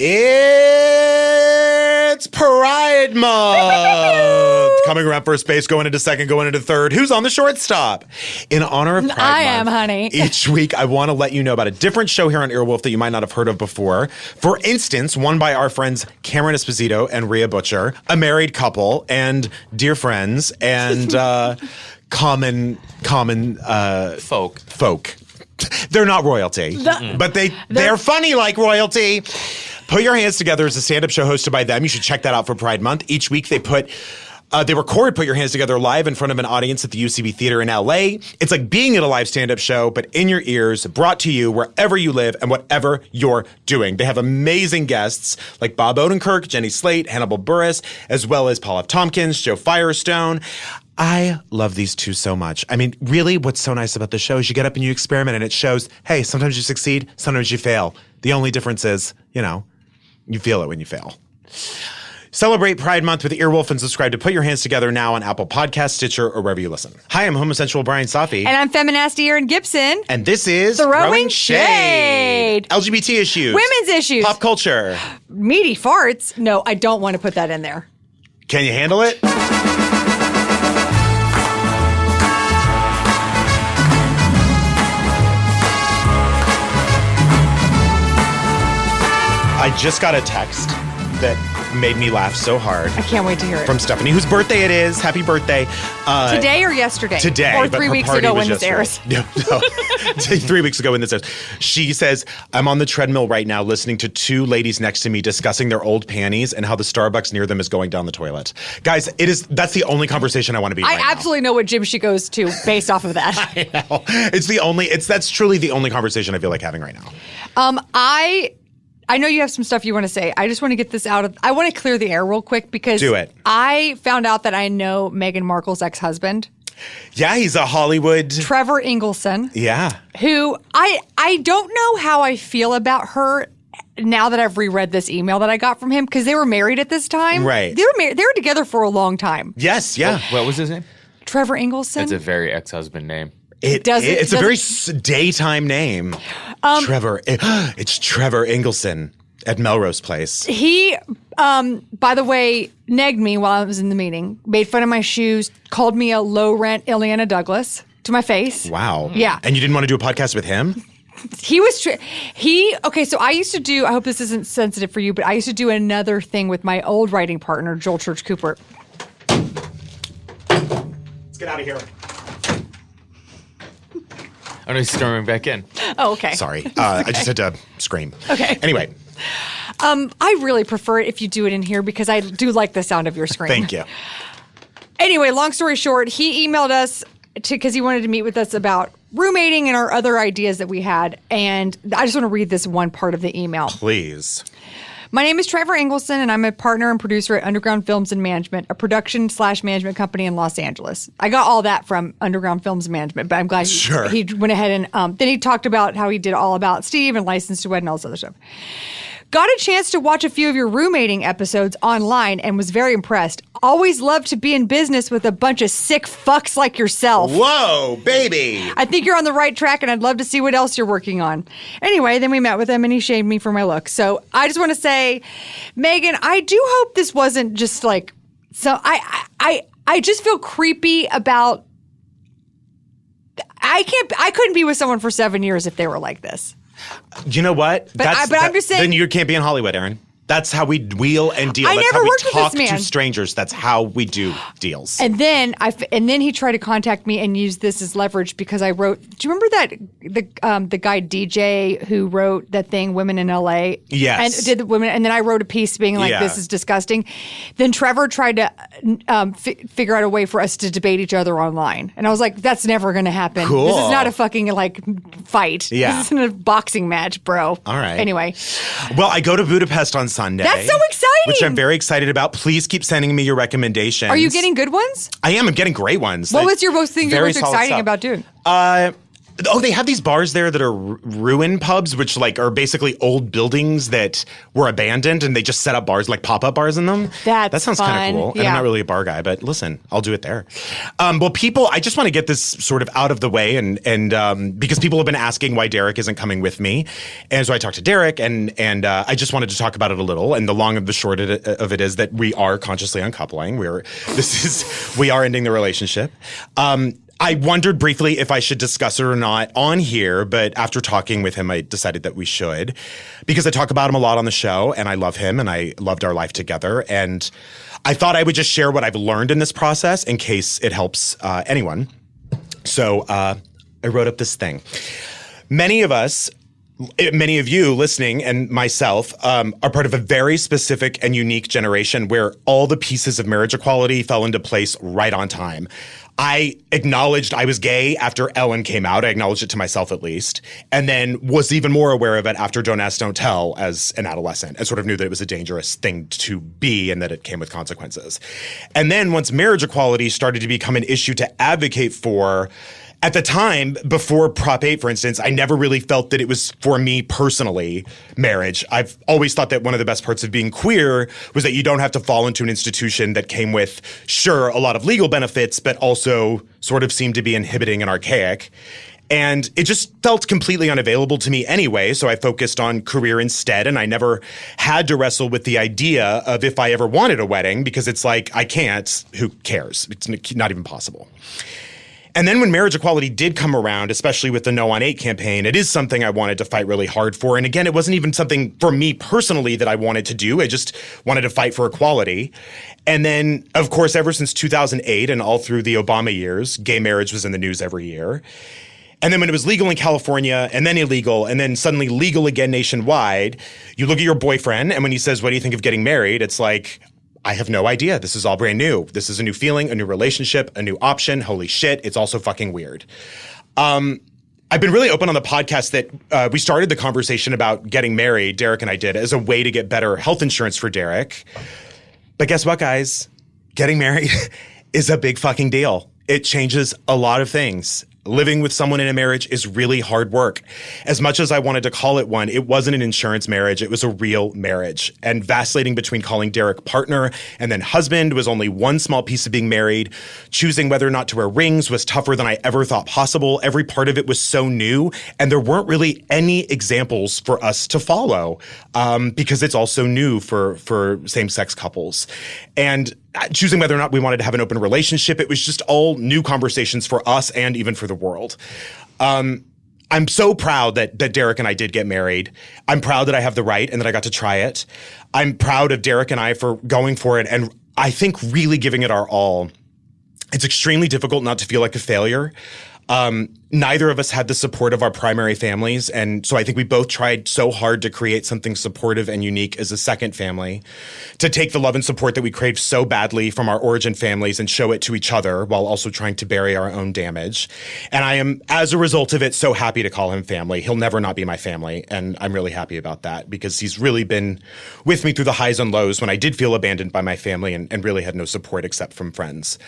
It's Pride Month. Coming around first base, going into second, going into third. Who's on the shortstop? In honor of Pride Month. I am, honey. Each week, I want to let you know about a different show here on Earwolf that you might not have heard of before. For instance, one by our friends Cameron Esposito and Rhea Butcher, a married couple and dear friends and common folk. They're not royalty, but they're funny like royalty. Put Your Hands Together is a stand-up show hosted by them. You should check that out for Pride Month. Each week they record Put Your Hands Together live in front of an audience at the UCB Theater in LA. It's like being at a live stand-up show, but in your ears, brought to you wherever you live and whatever you're doing. They have amazing guests like Bob Odenkirk, Jenny Slate, Hannibal Buress, as well as Paul F. Tompkins, Joe Firestone. I love these two so much. I mean, really, what's so nice about the show is you get up and you experiment and it shows, hey, sometimes you succeed, sometimes you fail. The only difference is, you feel it when you fail. Celebrate Pride Month with Earwolf and subscribe to Put Your Hands Together now on Apple Podcasts, Stitcher, or wherever you listen. Hi, I'm homosexual Brian Safi. And I'm feminasty Erin Gibson. And this is Throwing Shade. LGBT issues. Women's issues. Pop culture. Meaty farts. No, I don't want to put that in there. Can you handle it? I just got a text that made me laugh so hard. I can't wait to hear it. From Stephanie, whose birthday it is. Happy birthday. Today or yesterday? Today. Or 3 weeks ago when this airs? No. 3 weeks ago when this airs. She says, I'm on the treadmill right now listening to two ladies next to me discussing their old panties and how the Starbucks near them is going down the toilet. Guys, that's the only conversation I want to be in right now. I absolutely know what gym she goes to based off of that. I know. That's truly the only conversation I feel like having right now. I know you have some stuff you want to say. I just want to get this out of... I want to clear the air real quick because... Do it. I found out that I know Meghan Markle's ex-husband. Yeah, he's a Hollywood... Trevor Ingleson. Yeah. Who... I don't know how I feel about her now that I've reread this email that I got from him because they were married at this time. Right. They were together for a long time. Yes, yeah. What was his name? Trevor Ingleson. It's a very ex-husband name. It's a very daytime name. Trevor. It's Trevor Ingleson at Melrose Place. He, by the way, negged me while I was in the meeting, made fun of my shoes, called me a low-rent Ileana Douglas to my face. Wow. Yeah. And you didn't want to do a podcast with him? He was, okay, so I used to do, I hope this isn't sensitive for you, but I used to do another thing with my old writing partner, Joel Church Cooper. Let's get out of here. Oh, no, he's storming back in. Oh, okay. Sorry. I just had to scream. Okay. Anyway. I really prefer it if you do it in here because I do like the sound of your scream. Thank you. Anyway, long story short, he emailed us because he wanted to meet with us about roommating and our other ideas that we had. And I just want to read this one part of the email. Please. My name is Trevor Ingleson, and I'm a partner and producer at Underground Films and Management, a production/management company in Los Angeles. I got all that from Underground Films Management, but I'm glad he went ahead and then he talked about how he did All About Steve and License to Wed and all this other stuff. Got a chance to watch a few of your roommating episodes online and was very impressed. Always love to be in business with a bunch of sick fucks like yourself. Whoa, baby. I think you're on the right track and I'd love to see what else you're working on. Anyway, then we met with him and he shamed me for my look. So I just want to say, Megan, I do hope this wasn't just like, so I just feel creepy about, I couldn't be with someone for 7 years if they were like this. You know what? But I'm just saying. Then you can't be in Hollywood, Erin. That's how we wheal and deal. I That's never how worked we with talk this man. to strangers. That's how we do deals. And then he tried to contact me and use this as leverage because I wrote. Do you remember the guy DJ who wrote that thing Women in LA? Yes. And did the women, and then I wrote a piece being like, Yeah. this is disgusting. Then Trevor tried to figure out a way for us to debate each other online, and I was like, that's never going to happen. Cool. This is not a fucking like fight. Yeah. This isn't a boxing match, bro. All right. Anyway, Well, I go to Budapest on Sunday. that's so exciting. Which I'm very excited about. Please keep sending me your recommendations. Are you getting good ones? I am. I'm getting great ones. What was your most thing you're Very most solid exciting stuff. about doing? Oh, they have these bars there that are ruin pubs, which like are basically old buildings that were abandoned, and they just set up bars, like pop-up bars in them. That sounds kind of cool. Yeah. And I'm not really a bar guy, but listen, I'll do it there. Well, people, I just want to get this sort of out of the way, and because people have been asking why Derek isn't coming with me, and so I talked to Derek, and I just wanted to talk about it a little. And the long and the short of it is that we are consciously uncoupling. We are ending the relationship. I wondered briefly if I should discuss it or not on here, but after talking with him, I decided that we should, because I talk about him a lot on the show, and I love him, and I loved our life together, and I thought I would just share what I've learned in this process in case it helps anyone. So I wrote up this thing. Many of you listening and myself are part of a very specific and unique generation where all the pieces of marriage equality fell into place right on time. I acknowledged I was gay after Ellen came out. I acknowledged it to myself at least, and then was even more aware of it after Don't Ask, Don't Tell as an adolescent, and sort of knew that it was a dangerous thing to be and that it came with consequences. And then once marriage equality started to become an issue to advocate for, at the time, before Prop 8, for instance, I never really felt that it was for me personally, marriage. I've always thought that one of the best parts of being queer was that you don't have to fall into an institution that came with, sure, a lot of legal benefits, but also sort of seemed to be inhibiting and archaic. And it just felt completely unavailable to me anyway, so I focused on career instead, and I never had to wrestle with the idea of if I ever wanted a wedding, because it's like, I can't, who cares? It's not even possible. And then when marriage equality did come around, especially with the No on 8 campaign, it is something I wanted to fight really hard for. And again, it wasn't even something for me personally that I wanted to do. I just wanted to fight for equality. And then, of course, ever since 2008 and all through the Obama years, gay marriage was in the news every year. And then when it was legal in California and then illegal and then suddenly legal again nationwide, you look at your boyfriend and when he says, "What do you think of getting married?" It's like, I have no idea. This is all brand new. This is a new feeling, a new relationship, a new option. Holy shit, it's also fucking weird. I've been really open on the podcast that we started the conversation about getting married, Derek and I did, as a way to get better health insurance for Derek. But guess what, guys? Getting married is a big fucking deal. It changes a lot of things. Living with someone in a marriage is really hard work. As much as I wanted to call it one, it wasn't an insurance marriage. It was a real marriage. And vacillating between calling Derek partner and then husband was only one small piece of being married. Choosing whether or not to wear rings was tougher than I ever thought possible. Every part of it was so new, and there weren't really any examples for us to follow because it's all so new for same-sex couples. And choosing whether or not we wanted to have an open relationship, it was just all new conversations for us and even for the world. I'm so proud that Derek and I did get married. I'm proud that I have the right and that I got to try it. I'm proud of Derek and I for going for it and I think really giving it our all. It's extremely difficult not to feel like a failure. Neither of us had the support of our primary families, and so I think we both tried so hard to create something supportive and unique as a second family, to take the love and support that we craved so badly from our origin families and show it to each other while also trying to bury our own damage. And I am, as a result of it, so happy to call him family. He'll never not be my family, and I'm really happy about that because he's really been with me through the highs and lows when I did feel abandoned by my family and really had no support except from friends.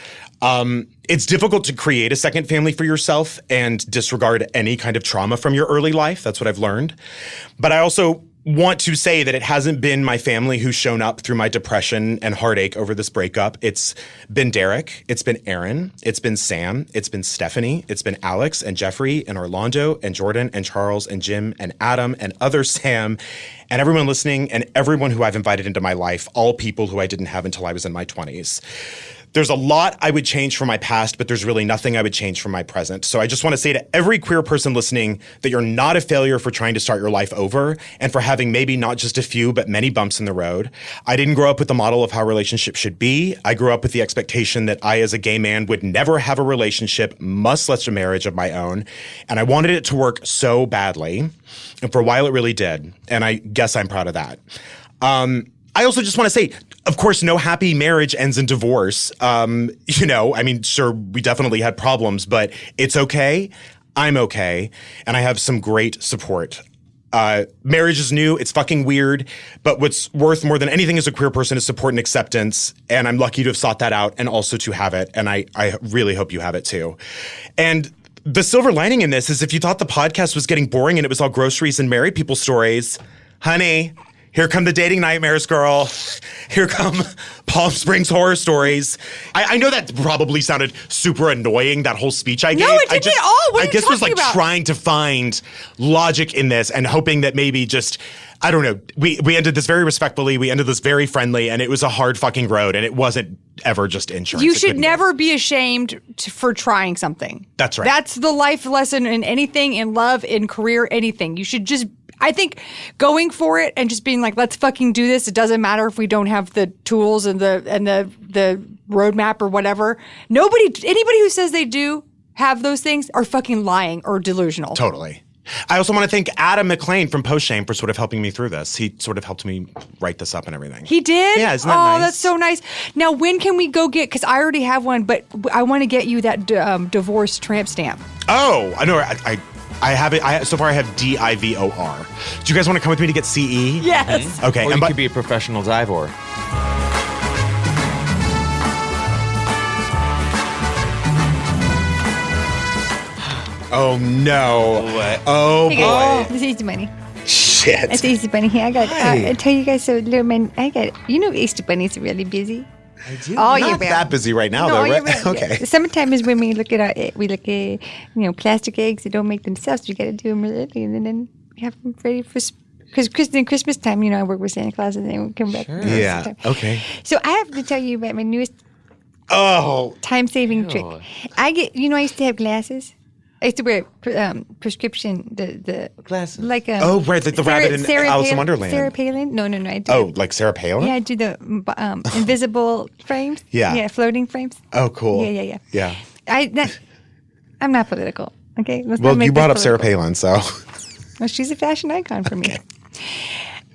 It's difficult to create a second family for yourself and disregard any kind of trauma from your early life. That's what I've learned. But I also want to say that it hasn't been my family who's shown up through my depression and heartache over this breakup. It's been Derek. It's been Aaron. It's been Sam. It's been Stephanie. It's been Alex and Jeffrey and Orlando and Jordan and Charles and Jim and Adam and other Sam and everyone listening and everyone who I've invited into my life, all people who I didn't have until I was in my 20s. There's a lot I would change from my past, but there's really nothing I would change from my present. So I just want to say to every queer person listening that you're not a failure for trying to start your life over and for having maybe not just a few, but many bumps in the road. I didn't grow up with the model of how relationships should be. I grew up with the expectation that I, as a gay man, would never have a relationship, much less a marriage of my own. And I wanted it to work so badly. And for a while, it really did. And I guess I'm proud of that. I also just want to say, of course, no happy marriage ends in divorce. Sure, we definitely had problems, but it's okay. I'm okay. And I have some great support. Marriage is new. It's fucking weird. But what's worth more than anything as a queer person is support and acceptance. And I'm lucky to have sought that out and also to have it. And I really hope you have it too. And The silver lining in this is if you thought the podcast was getting boring and it was all groceries and married people stories, honey, here come the dating nightmares, girl. Here come Palm Springs horror stories. I know that probably sounded super annoying, that whole speech I gave. No, it didn't at all. What are I you guess was like talking about? trying to find logic in this and hoping that maybe just, I don't know. We ended this very respectfully. We ended this very friendly, and it was a hard fucking road, and it wasn't ever just insurance. You It should couldn't be. never be ashamed for trying something. That's right. That's the life lesson in anything, in love, in career, anything. You should just, I think, going for it and just being like, let's fucking do this. It doesn't matter if we don't have the tools and the roadmap or whatever. Anybody who says they do have those things are fucking lying or delusional. Totally. I also want to thank Adam McLean from Post Shame for sort of helping me through this. He sort of helped me write this up and everything. He did? Yeah, isn't that nice? Oh, that's so nice. Now, when can we go get, because I already have one, but I want to get you that divorce tramp stamp. Oh, I know. I have it. So far, I have DIVOR. Do you guys want to come with me to get CE? Yes. Okay. Or you and could be a professional divor. oh no. What? Oh Hey boy. guys, this is Easter Bunny. Shit. It's Easter Bunny here. I got. Hi. I tell you guys so little man. I got. You know, Easter Bunny's really busy. I do. all year Not round. that busy right now, No, though, all year right? round. Okay. The summertime is when we look at plastic eggs that don't make themselves. You got to do them really early, and then we have them ready for. Because Christmas time, I work with Santa Claus, and then we come back. Christmas Yeah. time. Okay. So I have to tell you about my newest Oh. time-saving trick. Ew. I used to have glasses. I used to wear prescription the Glasses. like Oh, right, like the rabbit in Alice in Wonderland. Sarah Palin? No. I do. Oh, like Sarah Palin? Yeah, I do the invisible frames. Yeah. Floating frames. Oh, cool. Yeah. Yeah. I'm not political. Okay. Let's Well, not make you this brought up Sarah political. Palin, so. Well, she's a fashion icon for me.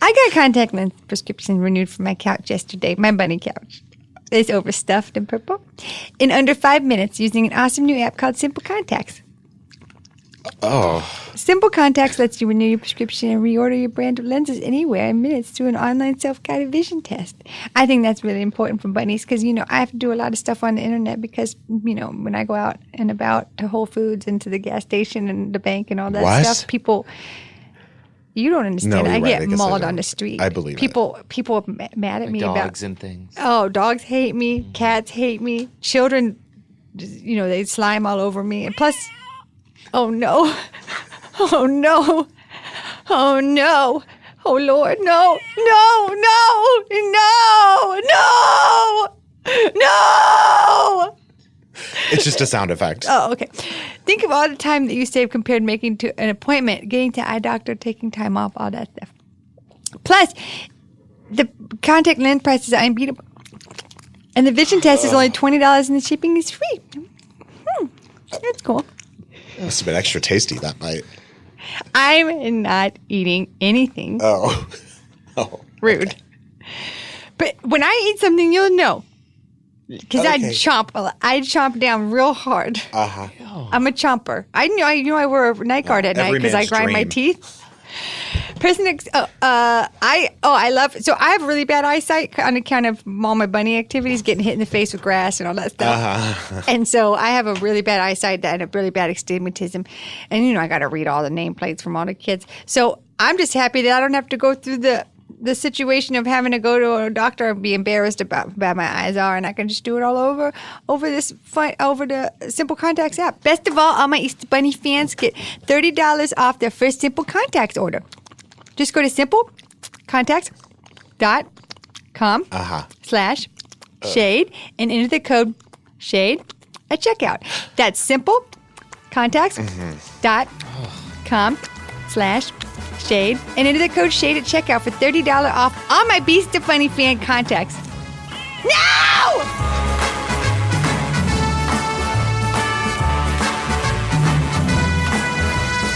I got a contact lens prescription renewed for my couch yesterday, my bunny couch. It's overstuffed and purple. In under 5 minutes using an awesome new app called Simple Contacts. Oh. Simple Contacts lets you renew your prescription and reorder your brand of lenses anywhere in minutes through an online self-guided vision test. I think that's really important for bunnies because, I have to do a lot of stuff on the internet because, when I go out and about to Whole Foods and to the gas station and the bank and all that What? stuff, people... You don't understand. No, I you're right. I get guess I mauled don't. on the street. I believe it. people are mad at me about Dogs and things. Oh, dogs hate me. Cats hate me. Children, they slime all over me. And plus, oh no. Oh no. Oh no. Oh Lord, no. No, no, no, no, no. It's just a sound effect. Oh, okay. Think of all the time that you save compared to making to an appointment, getting to eye doctor, taking time off, all that stuff. Plus, the contact lens prices are unbeatable. And the vision test is only $20 and the shipping is free. That's cool. Must have been extra tasty that night. I'm not eating anything Oh. Oh. rude. But when I eat something, you'll know. Because Okay. I chomp down real hard. Uh-huh. I'm a chomper. I wear a night guard at night Every because I man's grind my dream. teeth. I love. So I have really bad eyesight on account of all my bunny activities, getting hit in the face with grass and all that stuff. Uh-huh. And so I have a really bad eyesight and a really bad astigmatism, and I got to read all the nameplates from all the kids. So I'm just happy that I don't have to go through the situation of having to go to a doctor and be embarrassed about how bad my eyes are, and I can just do it all over the Simple Contacts app. Best of all my Easter Bunny fans get $30 off their first Simple Contacts order. Just go to simplecontacts.com/shade and enter the code SHADE at checkout. That's simplecontacts.com/shade and enter the code SHADE at checkout for $30 off all my Beast of Funny fan contacts. No!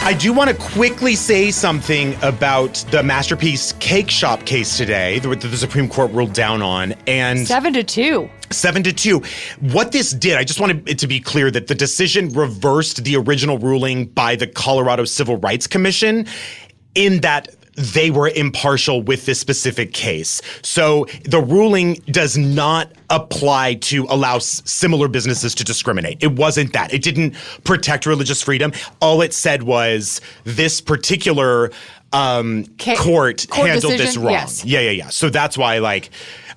I do want to quickly say something about the Masterpiece Cake Shop case today that the Supreme Court ruled down on. And 7-2. 7-2. What this did, I just wanted it to be clear that the decision reversed the original ruling by the Colorado Civil Rights Commission in that they were impartial with this specific case. So the ruling does not apply to allow similar businesses to discriminate. It wasn't that. It didn't protect religious freedom. All it said was this particular court handled this wrong. Yes. Yeah. So that's why,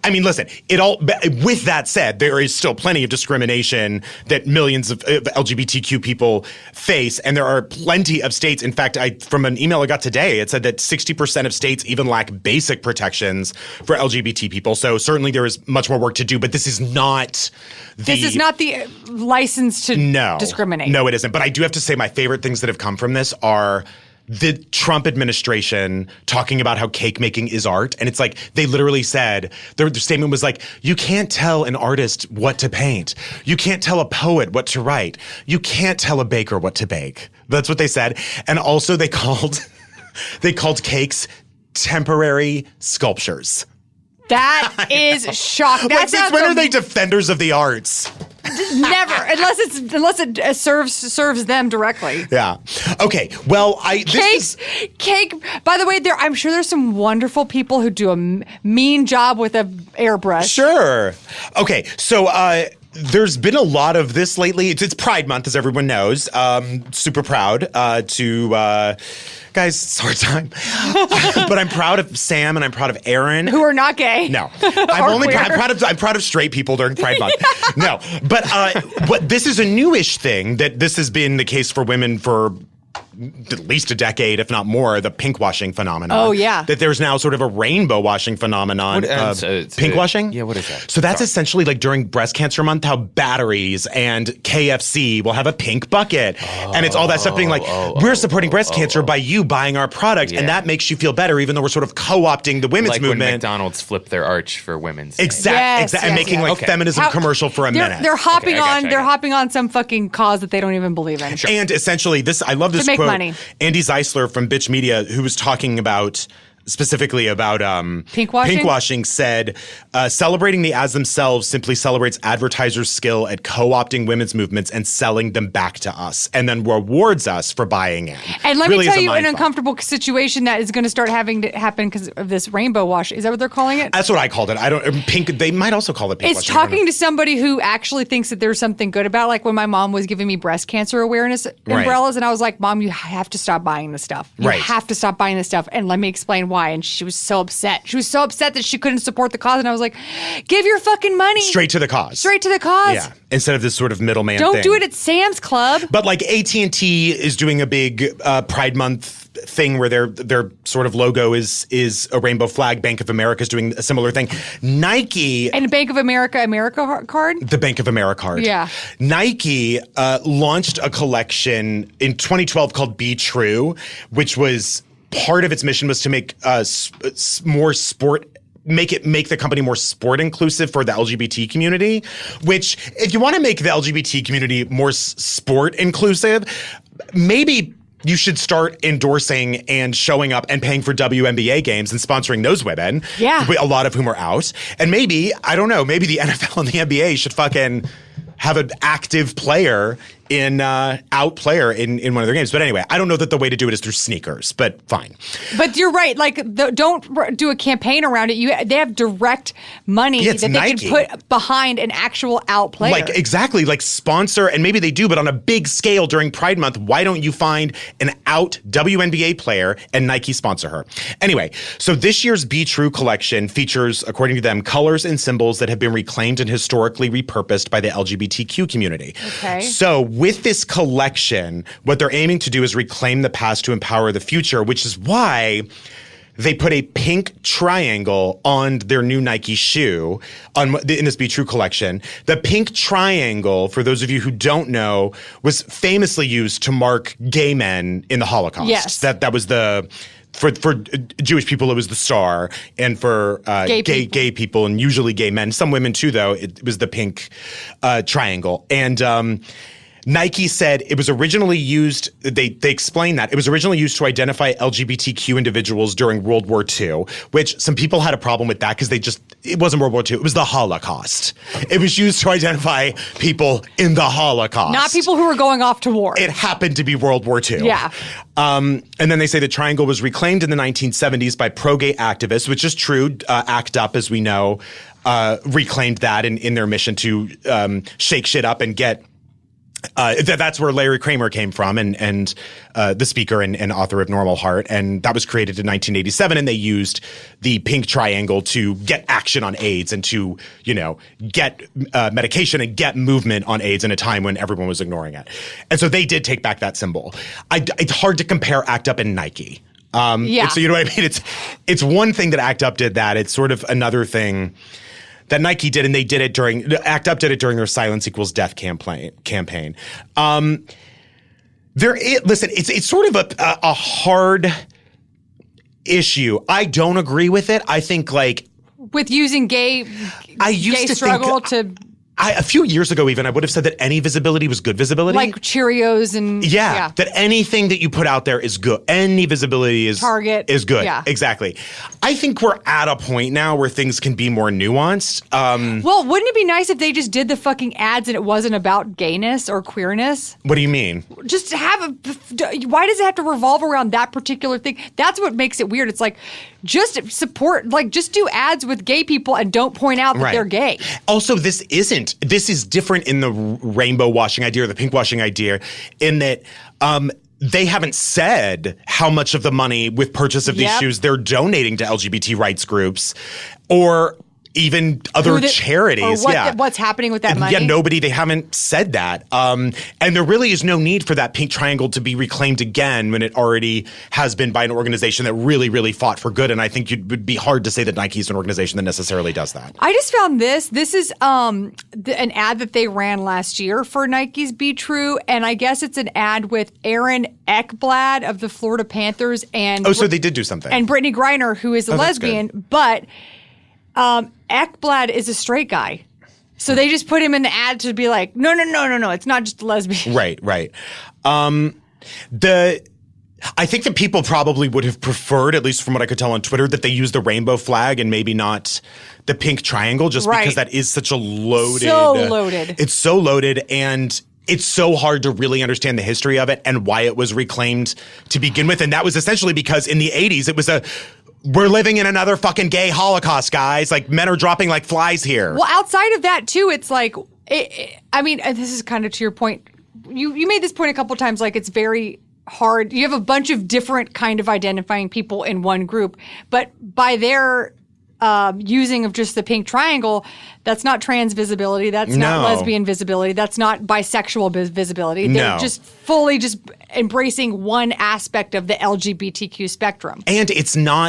I mean, listen, with that said, there is still plenty of discrimination that millions of LGBTQ people face. And there are plenty of states. In fact, from an email I got today, it said that 60% of states even lack basic protections for LGBT people. So certainly there is much more work to do, but this is not the license to discriminate. No, it isn't. But I do have to say my favorite things that have come from this are the Trump administration talking about how cake making is art. And it's like, they literally said, their statement was like, you can't tell an artist what to paint. You can't tell a poet what to write. You can't tell a baker what to bake. That's what they said. And also they called cakes temporary sculptures. That is shocking. When are they defenders of the arts? Never, unless it serves them directly. Yeah. Okay. Well, cake. By the way, I'm sure there's some wonderful people who do a mean job with a airbrush. Sure. Okay. So there's been a lot of this lately. It's Pride Month, as everyone knows. Super proud to. Guys, it's a hard time. But I'm proud of Sam and I'm proud of Aaron. Who are not gay. No. I'm proud of straight people during Pride Month. No. But this is a newish thing that this has been the case for women for at least a decade, if not more, the pink washing phenomenon. Oh, yeah. That there's now sort of a rainbow washing phenomenon. Pink washing? Yeah, what is that? So that's essentially like during Breast Cancer Month, how batteries and KFC will have a pink bucket. And it's all that stuff being like, we're supporting breast cancer by you buying our product. Yeah. And that makes you feel better, even though we're sort of co-opting the women's movement. Like when McDonald's flipped their arch for women's. Exactly. And making feminism commercial for a minute. They're hopping on some fucking cause that they don't even believe in. Sure. And essentially, I love this quote. Money. Andy Zeisler from Bitch Media, who was talking specifically about pink washing, said, celebrating the ads themselves simply celebrates advertisers' skill at co-opting women's movements and selling them back to us, and then rewards us for buying in. And let me tell you an uncomfortable situation that is going to start having to happen because of this rainbow wash. Is that what they're calling it? That's what I called it. Pink. They might also call it pink. It's talking to somebody who actually thinks that there's something good about, like when my mom was giving me breast cancer awareness umbrellas, and I was like, Mom, you have to stop buying this stuff. You have to stop buying this stuff, and let me explain why. And she was so upset. She was so upset that she couldn't support the cause. And I was like, give your fucking money. Straight to the cause. Straight to the cause. Yeah. Instead of this sort of middleman thing. Don't do it at Sam's Club. But like AT&T is doing a big Pride Month thing where their sort of logo is a rainbow flag. Bank of America is doing a similar thing. Nike. And Bank of America card? The Bank of America card. Yeah. Nike launched a collection in 2012 called Be True, which was part of its mission was to make more sport. Make the company more sport inclusive for the LGBT community, which if you want to make the LGBT community more sport inclusive, maybe you should start endorsing and showing up and paying for WNBA games and sponsoring those women. Yeah. A lot of whom are out. And maybe, I don't know, maybe the NFL and the NBA should fucking have an active player in one of their games. But anyway, I don't know that the way to do it is through sneakers, but fine. But you're right. Like, don't do a campaign around it. They have direct money that they Nike. can put behind an actual out player. Like, exactly. Like, sponsor, and maybe they do, but on a big scale during Pride Month, why don't you find an out WNBA player and Nike sponsor her? Anyway, so this year's Be True collection features, according to them, colors and symbols that have been reclaimed and historically repurposed by the LGBTQ community. Okay. So with this collection, what they're aiming to do is reclaim the past to empower the future, which is why they put a pink triangle on their new Nike shoe in this Be True collection. The pink triangle, for those of you who don't know, was famously used to mark gay men in the Holocaust. Yes. That was for Jewish people, it was the star, and for gay people, and usually gay men, some women too, though, it was the pink triangle. And Nike said it was originally used, they explained that, it was originally used to identify LGBTQ individuals during World War II, which some people had a problem with that because it wasn't World War II, it was the Holocaust. It was used to identify people in the Holocaust. Not people who were going off to war. It happened to be World War II. Yeah. And then they say the triangle was reclaimed in the 1970s by pro-gay activists, which is true. ACT UP, as we know, reclaimed that in their mission to shake shit up and get that's where Larry Kramer came from, and the speaker and author of Normal Heart, and that was created in 1987. And they used the pink triangle to get action on AIDS and to get medication and get movement on AIDS in a time when everyone was ignoring it. And so they did take back that symbol. It's hard to compare ACT UP and Nike. Yeah. So you know what I mean? It's one thing that ACT UP did that. It's sort of another thing that Nike did, and they did it ACT UP did it during their Silence Equals Death campaign. Listen, it's sort of a hard issue. I don't agree with it. I think with using gay struggle to. A few years ago, even, I would have said that any visibility was good visibility. Like Cheerios and... Yeah, that anything that you put out there is good. Any visibility is... Target. Is good. Yeah. Exactly. I think we're at a point now where things can be more nuanced. Well, wouldn't it be nice if they just did the fucking ads and it wasn't about gayness or queerness? What do you mean? Just why does it have to revolve around that particular thing? That's what makes it weird. It's like, just support, just do ads with gay people and don't point out that they're gay. Also, this is different in the rainbow washing idea or the pink washing idea in that they haven't said how much of the money with purchase of these shoes they're donating to LGBT rights groups or even other charities. Or what's happening with that money? Yeah, they haven't said that. And there really is no need for that pink triangle to be reclaimed again when it already has been by an organization that really, really fought for good. And I think it would be hard to say that Nike is an organization that necessarily does that. I just found this. This is an ad that they ran last year for Nike's Be True. And I guess it's an ad with Aaron Ekblad of the Florida Panthers and... so they did do something. And Brittany Griner, who is a lesbian. But... Ekblad is a straight guy. So they just put him in the ad to be like, no, it's not just a lesbian. Right. I think that people probably would have preferred, at least from what I could tell on Twitter, that they use the rainbow flag and maybe not the pink triangle, just because that is such a loaded... So loaded. It's so loaded, and it's so hard to really understand the history of it and why it was reclaimed to begin with. And that was essentially because in the 80s, it was we're living in another fucking gay Holocaust, guys. Men are dropping like flies here. Well, outside of that, too, it's this is kind of to your point. You made this point a couple times, it's very hard. You have a bunch of different kind of identifying people in one group, but by their using of just the pink triangle, that's not trans visibility. That's not lesbian visibility. That's not bisexual visibility. They're just fully just embracing one aspect of the LGBTQ spectrum. And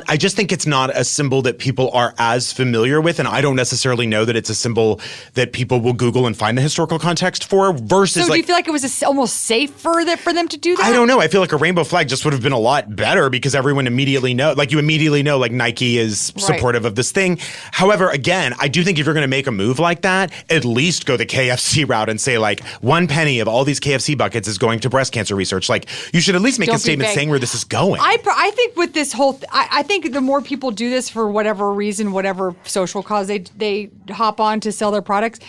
I just think it's not a symbol that people are as familiar with. And I don't necessarily know that it's a symbol that people will Google and find the historical context for versus So do you feel like it was almost safe for them to do that? I don't know. I feel like a rainbow flag just would have been a lot better because everyone immediately you immediately know Nike is supportive of this thing. However, again, I do think if you're going to make a move like that, at least go the KFC route and say 1 penny of all these KFC buckets is going to breast cancer research. You should at least make a statement saying where this is going. I think with this whole, I think the more people do this for whatever reason, whatever social cause they hop on to sell their products,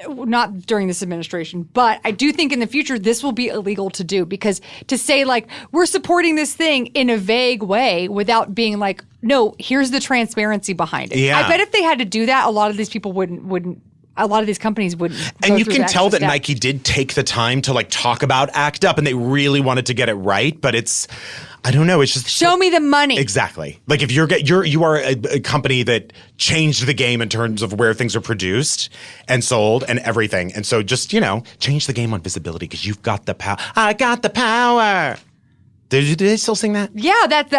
not during this administration, but I do think in the future this will be illegal to do because to say we're supporting this thing in a vague way without being no, here's the transparency behind it. Yeah. I bet if they had to do that, a lot of these people wouldn't. A lot of these companies wouldn't. And you can tell that Nike did take the time to talk about ACT UP and they really wanted to get it right, but I don't know. It's just show me the money. Exactly. If you are a company that changed the game in terms of where things are produced and sold and everything. And so just, change the game on visibility because you've got the power. I got the power. Do they still sing that? Yeah, that's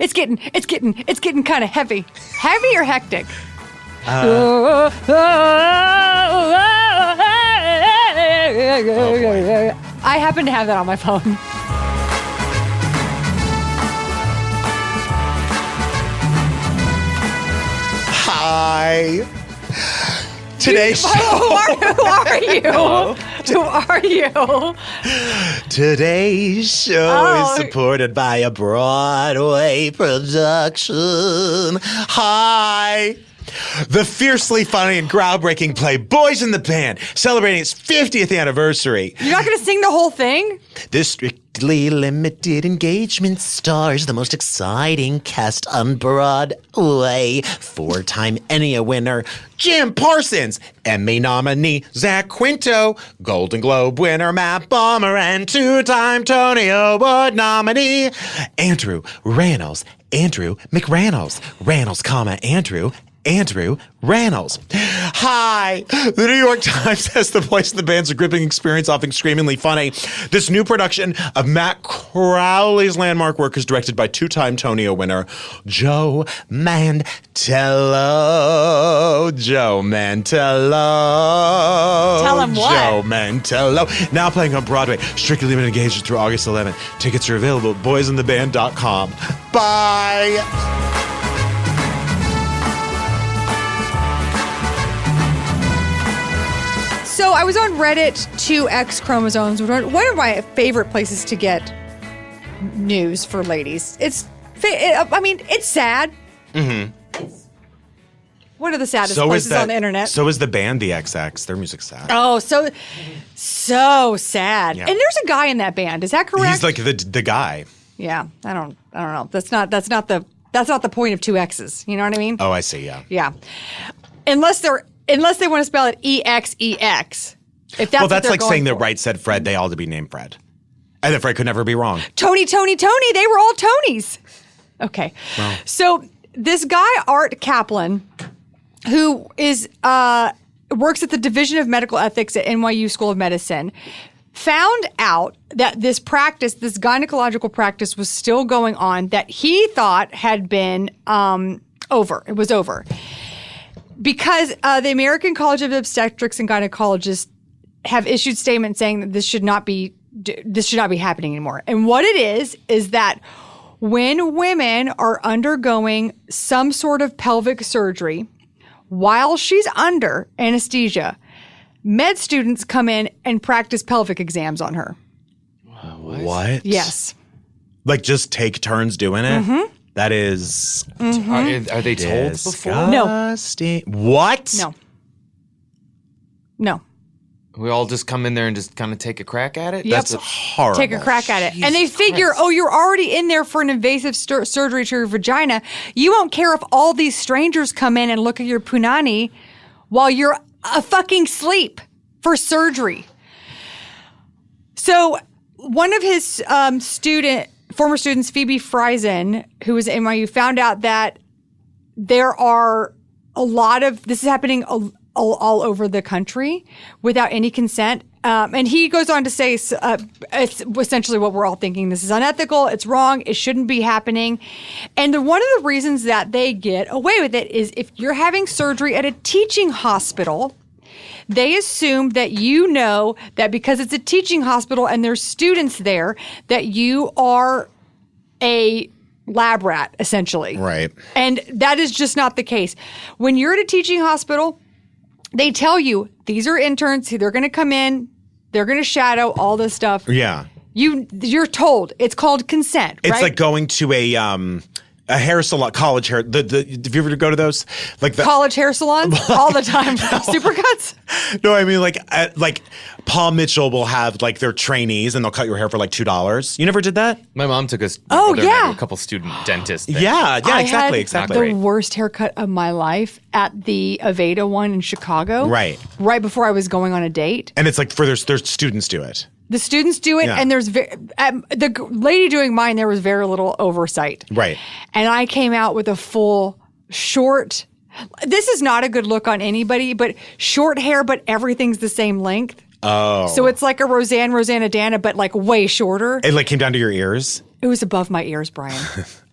it's getting kind of heavy. Heavy or hectic? Oh, I happen to have that on my phone. Hi. Today's show. Who are you? Who are you? Today's show is supported by a Broadway production. Hi. The fiercely funny and groundbreaking play Boys in the Band, celebrating its 50th anniversary. You're not going to sing the whole thing? This strictly limited engagement stars the most exciting cast on Broadway. 4-time Emmy winner Jim Parsons, Emmy nominee Zach Quinto, Golden Globe winner Matt Bomer, and 2-time Tony Award nominee Andrew Rannells. Andrew McRannells. Rannells, Andrew Rannells. Hi. The New York Times says the Boys in the Band's a gripping experience, often screamingly funny. This new production of Matt Crowley's landmark work is directed by 2-time Tony Award winner Joe Mantello. Joe Mantello. Tell him what? Joe Mantello. Now playing on Broadway. Strictly limited engagement through August 11th. Tickets are available at boysintheband.com. Bye. So I was on Reddit, 2X chromosomes. One of my favorite places to get news for ladies. It's sad. Mm-hmm. One of the saddest places on the internet. So is the band The XX. Their music's sad. Oh, so sad. Yeah. And there's a guy in that band. Is that correct? He's like the guy. Yeah, I don't know. That's not the point of 2X's. You know what I mean? Oh, I see. Yeah. Yeah. Unless they want to spell it EXEX. If that's like saying that Right Said Fred, they all to be named Fred. And that Fred could never be wrong. Tony, they were all Tonys. Okay. Wow. So this guy, Art Kaplan, who is works at the Division of Medical Ethics at NYU School of Medicine, found out that this gynecological practice was still going on that he thought had been over. It was over. Because the American College of Obstetrics and Gynecologists have issued statements saying that this should not be happening anymore. And what it is that when women are undergoing some sort of pelvic surgery while she's under anesthesia, med students come in and practice pelvic exams on her. What? Yes. Like just take turns doing it? Mm-hmm. That is... Mm-hmm. Are they told before? No. What? No. We all just come in there and just kind of take a crack at it? Yep. That's horrible. Take a crack at it. Jesus and they figure, Christ. you're already in there for an invasive surgery to your vagina. You won't care if all these strangers come in and look at your punani while you're fucking asleep for surgery. So one of his former students, Phoebe Friesen, who was at NYU, found out that there are a lot of, this is happening all over the country without any consent. And he goes on to say it's essentially what we're all thinking. This is unethical. It's wrong. It shouldn't be happening. And one of the reasons that they get away with it is if you're having surgery at a teaching hospital, they assume that you know that because it's a teaching hospital and there's students there, that you are a lab rat, essentially. Right. And that is just not the case. When you're at a teaching hospital, they tell you, these are interns, they're going to come in, they're going to shadow all this stuff. Yeah. You're told. It's called consent, right? It's like going to a hair salon, college hair. Did you ever go to those? Like the college hair salons all the time. Supercuts? No, I mean like Paul Mitchell will have like their trainees and they'll cut your hair for like $2. You never did that? My mom took us yeah. a couple student dentists. There. Yeah, exactly. The worst haircut of my life at the Aveda one in Chicago. Right before I was going on a date. And it's like there's students do it. The students do it, Yeah. and there's the lady doing mine. There was very little oversight, Right. And I came out with a full short. This is not a good look on anybody, but short hair, but everything's the same length. Oh, So it's like a Rosanna Dana, but like way shorter. it like came down to your ears, It was above my ears, Brian.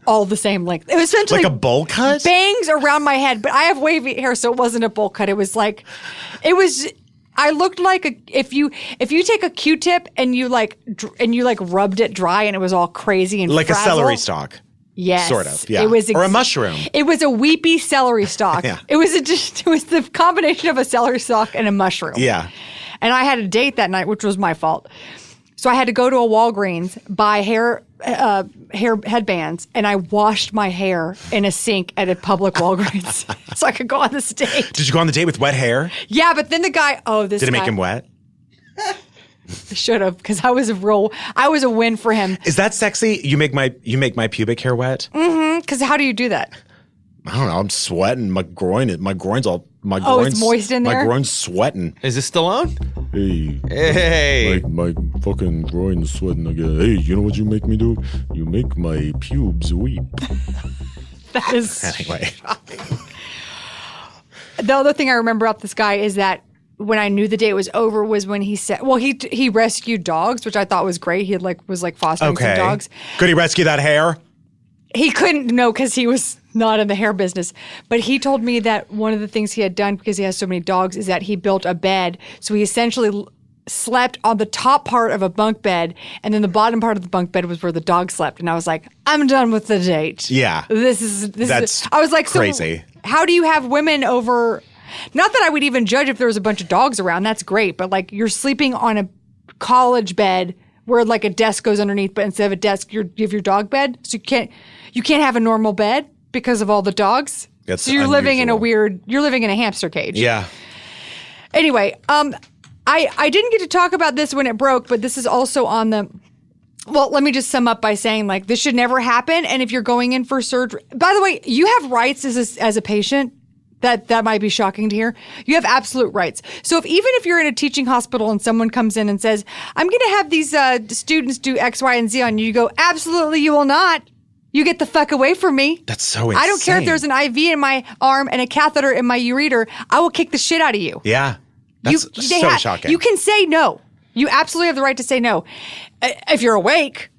All the same length. It was essentially like a bowl cut. bangs around my head, but I have wavy hair, so it wasn't a bowl cut. It was. I looked like if you take a Q-tip and you rubbed it dry and it was all crazy and Like frazzled. a celery stalk. Yes. Sort of, yeah. It was or a mushroom. It was a weepy celery stalk. Yeah. It was the combination of a celery stalk and a mushroom. Yeah. And I had a date that night, which was my fault. So I had to go to a Walgreens, buy hair headbands, and I washed my hair in a sink at a public Walgreens so I could go on this date. Did you go on the date with wet hair? Yeah, but then the guy, Did it make him wet? Should have, because I was a win for him. Is that sexy? You make my pubic hair wet? Mm-hmm. Because how do you do that? I don't know. I'm sweating. My groin's it's moist in there? My groin's sweating. Is this still on? Hey. Hey. My fucking groin's sweating again. Hey, you know what you make me do? You make my pubes weep. That is Anyway. The other thing I remember about this guy is that when I knew the date was over was when he said, well, he rescued dogs, which I thought was great. He was fostering some dogs. Could he rescue that hair? He couldn't, no, because he was not in the hair business. But he told me that one of the things he had done, because he has so many dogs, is that he built a bed. So he essentially slept on the top part of a bunk bed, and then the bottom part of the bunk bed was where the dog slept. And I was like, I'm done with the date. Yeah. That's I was like, crazy. So how do you have women over? Not that I would even judge if there was a bunch of dogs around. That's great. But like you're sleeping on a college bed where like a desk goes underneath, but instead of a desk, you have your dog bed. So you can't have a normal bed because of all the dogs. That's so you're unusual. you're living in a hamster cage. Yeah. Anyway, I didn't get to talk about this when it broke, but this is also on the. Well, let me just sum up by saying like this should never happen. And if you're going in for surgery, by the way, you have rights as a patient. That might be shocking to hear. You have absolute rights. So even if you're in a teaching hospital and someone comes in and says, I'm going to have these students do X, Y, and Z on you, you go, absolutely, you will not. You get the fuck away from me. That's so insane. I don't care if there's an IV in my arm and a catheter in my ureter. I will kick the shit out of you. Yeah. That's shocking. You can say no. You absolutely have the right to say no. If you're awake.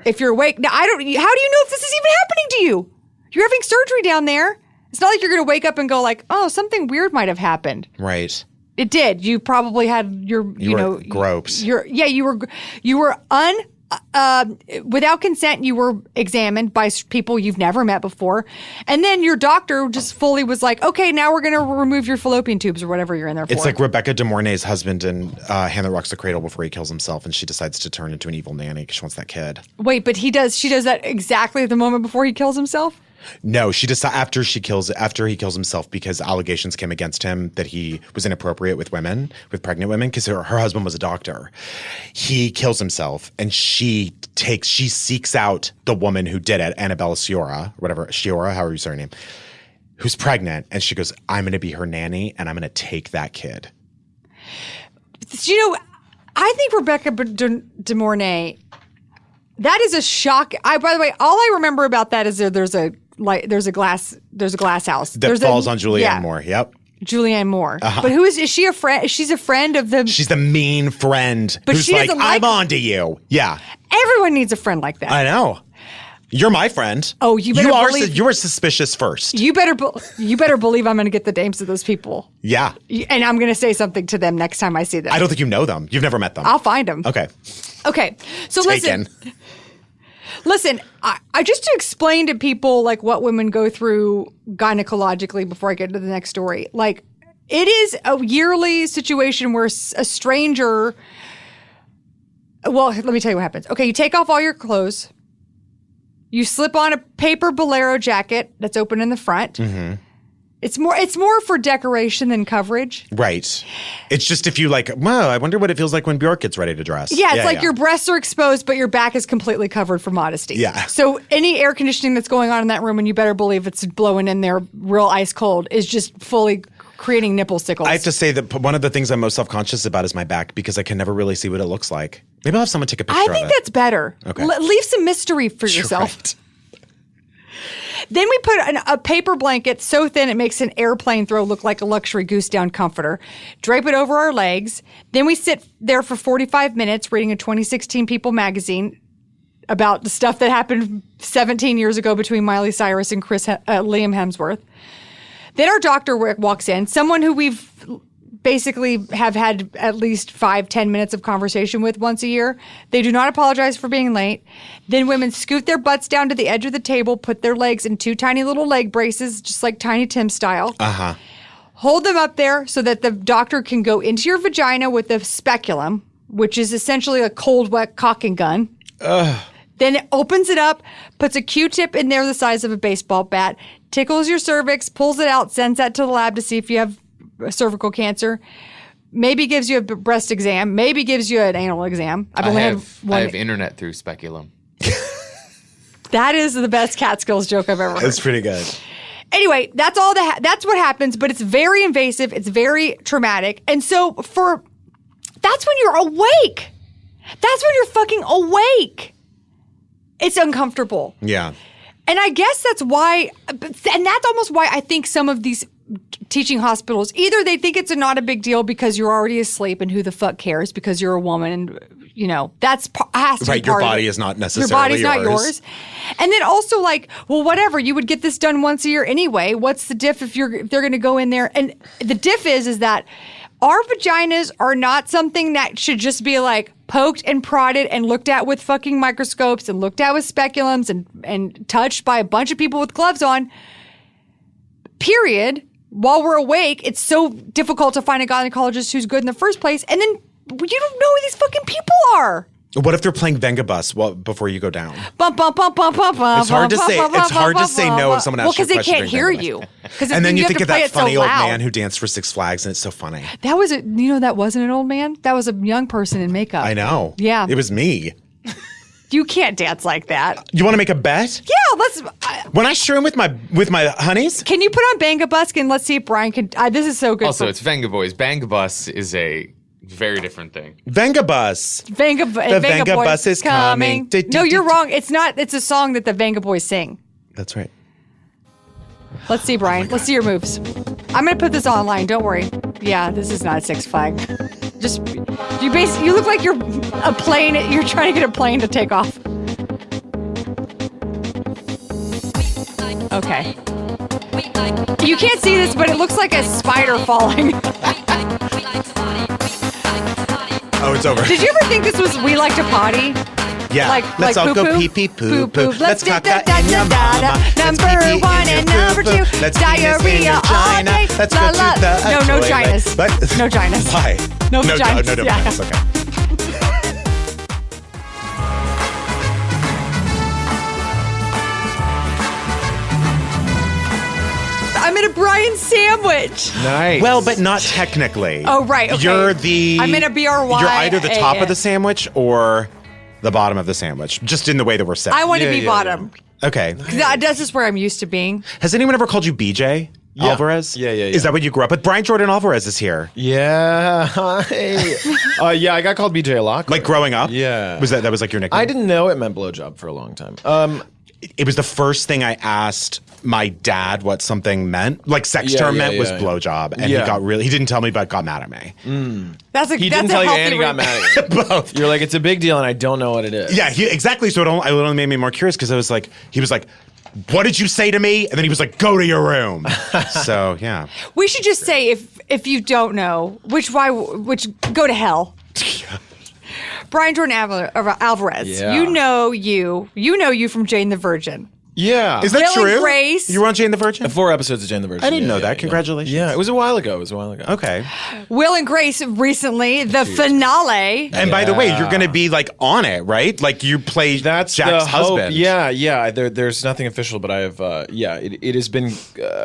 Now, how do you know if this is even happening to you? You're having surgery down there. It's not like you're going to wake up and go like, oh, something weird might have happened. Right. It did. You probably had your, gropes. You were without consent, you were examined by people you've never met before. And then your doctor just fully was like, okay, now we're going to remove your fallopian tubes or whatever you're in there for. It's like Rebecca De Mornay's husband in Hand That Rocks the Cradle before he kills himself, and she decides to turn into an evil nanny because she wants that kid. Wait, but she does that exactly at the moment before he kills himself? No, she decides after he kills himself because allegations came against him that he was inappropriate with pregnant women, because her husband was a doctor. He kills himself, and she seeks out the woman who did it, Annabella Sciorra, however you say her name, who's pregnant, and she goes, I'm going to be her nanny, and I'm going to take that kid. I think Rebecca De Mornay, that is a shock. By the way, all I remember about that is there's a glass house that falls on Julianne Moore. Yep. Julianne Moore. Uh-huh. But is she a friend? She's a friend of the. She's the mean friend who's like, I'm on to you. Yeah. Everyone needs a friend like that. I know. You're my friend. Oh, you better you are suspicious first. You better believe I'm going to get the names of those people. Yeah. And I'm going to say something to them next time I see them. I don't think you know them. You've never met them. I'll find them. Okay. So listen, I just to explain to people like what women go through gynecologically before I get to the next story. Like it is a yearly situation where a stranger. Well, let me tell you what happens. Okay, you take off all your clothes. You slip on a paper bolero jacket that's open in the front. Mm-hmm. It's more for decoration than coverage. Right. It's just if you like, wow, I wonder what it feels like when Bjork gets ready to dress. Yeah, it's like your breasts are exposed, but your back is completely covered for modesty. Yeah. So any air conditioning that's going on in that room, and you better believe it's blowing in there real ice cold, is just fully creating nipple sickles. I have to say that one of the things I'm most self-conscious about is my back, because I can never really see what it looks like. Maybe I'll have someone take a picture of it. I think that's better. Okay. Leave some mystery for yourself. Right. Then we put a paper blanket so thin it makes an airplane throw look like a luxury goose down comforter. Drape it over our legs. Then we sit there for 45 minutes reading a 2016 People magazine about the stuff that happened 17 years ago between Miley Cyrus and Liam Hemsworth. Then our doctor walks in, someone who we've basically have had at least 5-10 minutes of conversation with once a year. They do not apologize for being late. Then women scoot their butts down to the edge of the table, put their legs in 2 tiny little leg braces, just like Tiny Tim style. Hold them up there so that the doctor can go into your vagina with a speculum, which is essentially a cold, wet cocking gun. Then it opens it up, puts a Q-tip in there the size of a baseball bat, tickles your cervix, pulls it out, sends that to the lab to see if you have cervical cancer. Maybe gives you a breast exam. Maybe gives you an anal exam. I have internet through Speculum. That is the best Catskills joke I've ever heard. That's pretty good. Anyway, that's all that's what happens, but it's very invasive. It's very traumatic. And so that's when you're awake. That's when you're fucking awake. It's uncomfortable. Yeah. And I guess that's why, and that's almost why I think some of these teaching hospitals, either they think it's not a big deal because you're already asleep and who the fuck cares because you're a woman and, that's has to be part your of body it. is not necessarily Your body's not yours. And then also well, whatever, you would get this done once a year anyway. What's the diff if they're going to go in there? And the diff is that our vaginas are not something that should just be like poked and prodded and looked at with fucking microscopes and looked at with speculums and touched by a bunch of people with gloves on. Period. While we're awake, it's so difficult to find a gynecologist who's good in the first place. And then you don't know who these fucking people are. What if they're playing Venga Bus before you go down? Bump, bump, bump, bump, bump, bump. It's hard to say. It's hard to say no if someone asks you a question. Well, because they can't hear during you. And then you think of that funny old man who danced for Six Flags, and it's so funny. That was that wasn't an old man. That was a young person in makeup. I know. Yeah. It was me. You can't dance like that. You want to make a bet? Yeah, let's. When I shroom with my honeys, can you put on Banga Busk and let's see if Brian can? This is so good. Also, it's Venga Boys. Banga Bus is a very different thing. Venga Bus. The Venga Bus is coming. No, you're wrong. It's not. It's a song that the Venga Boys sing. That's right. Let's see, Brian. Let's see your moves. I'm gonna put this online. Don't worry. Yeah, this is not a Six Flag. Just you look like you're a plane. You're trying to get a plane to take off. Okay. You can't see this, but it looks like a spider falling. Oh, it's over. Did you ever think this was We Like to Potty? Yeah. Let's all go pee pee poo poo. Let's caca in your mama. Number 1 and number 2. Let's diarrhea all day. Let's go to the No ginas. What? No ginas. Why? No vaginas. No Yeah. vaginas. Okay. I'm in a Brian sandwich. Nice. Well, but not technically. Oh, right. Okay. I'm in a BRY. You're either the top of the sandwich or the bottom of the sandwich, just in the way that we're set. I want to be bottom. Okay. That's just where I'm used to being. Has anyone ever called you BJ Alvarez? Yeah. Is that what you grew up with? Brian Jordan Alvarez is here. Yeah. Yeah, I got called BJ a lot. Like growing up? Yeah. That was like your nickname? I didn't know it meant blowjob for a long time. It was the first thing I asked my dad what something meant. Like sex term meant was blowjob. And he didn't tell me, but got mad at me. He didn't tell you and he got mad at you. Both. You're like, it's a big deal and I don't know what it is. Yeah, exactly. So it only made me more curious because he was like, what did you say to me? And then he was like, go to your room. So, yeah. We should just say, if you don't know, which go to hell. Brian Jordan Alvarez. Yeah. You know you from Jane the Virgin. Yeah. Is that Will and true? Grace. You were on Jane the Virgin? 4 episodes of Jane the Virgin. I didn't know that. Congratulations. Yeah, it was a while ago. Okay. Will and Grace recently, the finale. And by the way, you're going to be like on it, right? Like you play Jack's husband. Yeah. There's nothing official, but I have. It has been.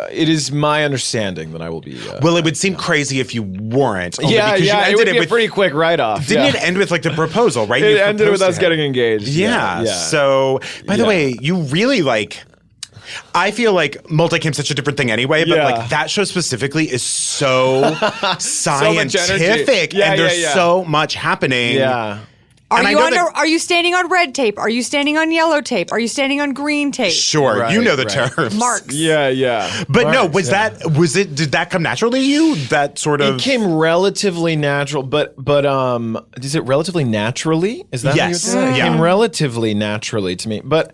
It is my understanding that I will be. Well, it would seem crazy if you weren't. It would be a pretty quick write-off. Didn't it end with like the proposal, right? It ended with us getting engaged. Yeah. So, by the way, you really like. I feel like multicam's such a different thing anyway, but like that show specifically is so scientific and there's so much happening. Yeah. Are you standing on red tape? Are you standing on yellow tape? Are you standing on green tape? Sure, you know the terms. Marks. Yeah. But Marks, did that come naturally to you? That sort of It came relatively natural, but is it relatively naturally? Is that Yes. what you're saying? Yeah. It came relatively naturally to me. But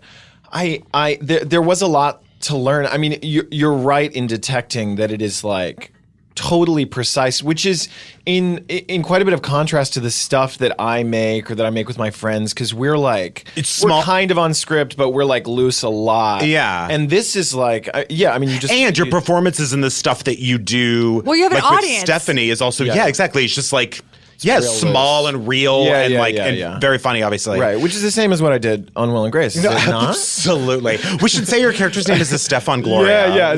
there was a lot to learn. I mean, you're right in detecting that it is like totally precise, which is in quite a bit of contrast to the stuff that I make or that I make with my friends, because we're like we're kind of on script, but we're like loose a lot. Yeah. And this is like I mean, your performances and the stuff that you do. Well, you have an like with audience. Stephanie is also exactly. It's just like real small loose. and real and very funny, obviously. Right, which is the same as what I did on Will and Grace. Is it not? Absolutely. We should say your character's name is Stefan Gloria. Yeah.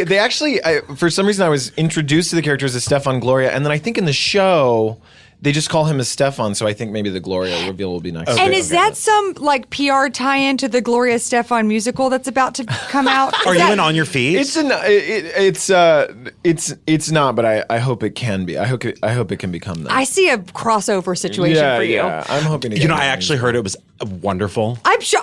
They actually, for some reason, I was introduced to the character as Stefan Gloria, and then I think in the show they just call him as Stefan. So I think maybe the Gloria reveal will be next. And is that some like PR tie-in to the Gloria Stefan musical that's about to come out? Are you in On Your Feet? It's not, but I hope it can be. I hope it can become that. I see a crossover situation for you. Yeah, I'm hoping. To I actually heard it was wonderful. I'm sure.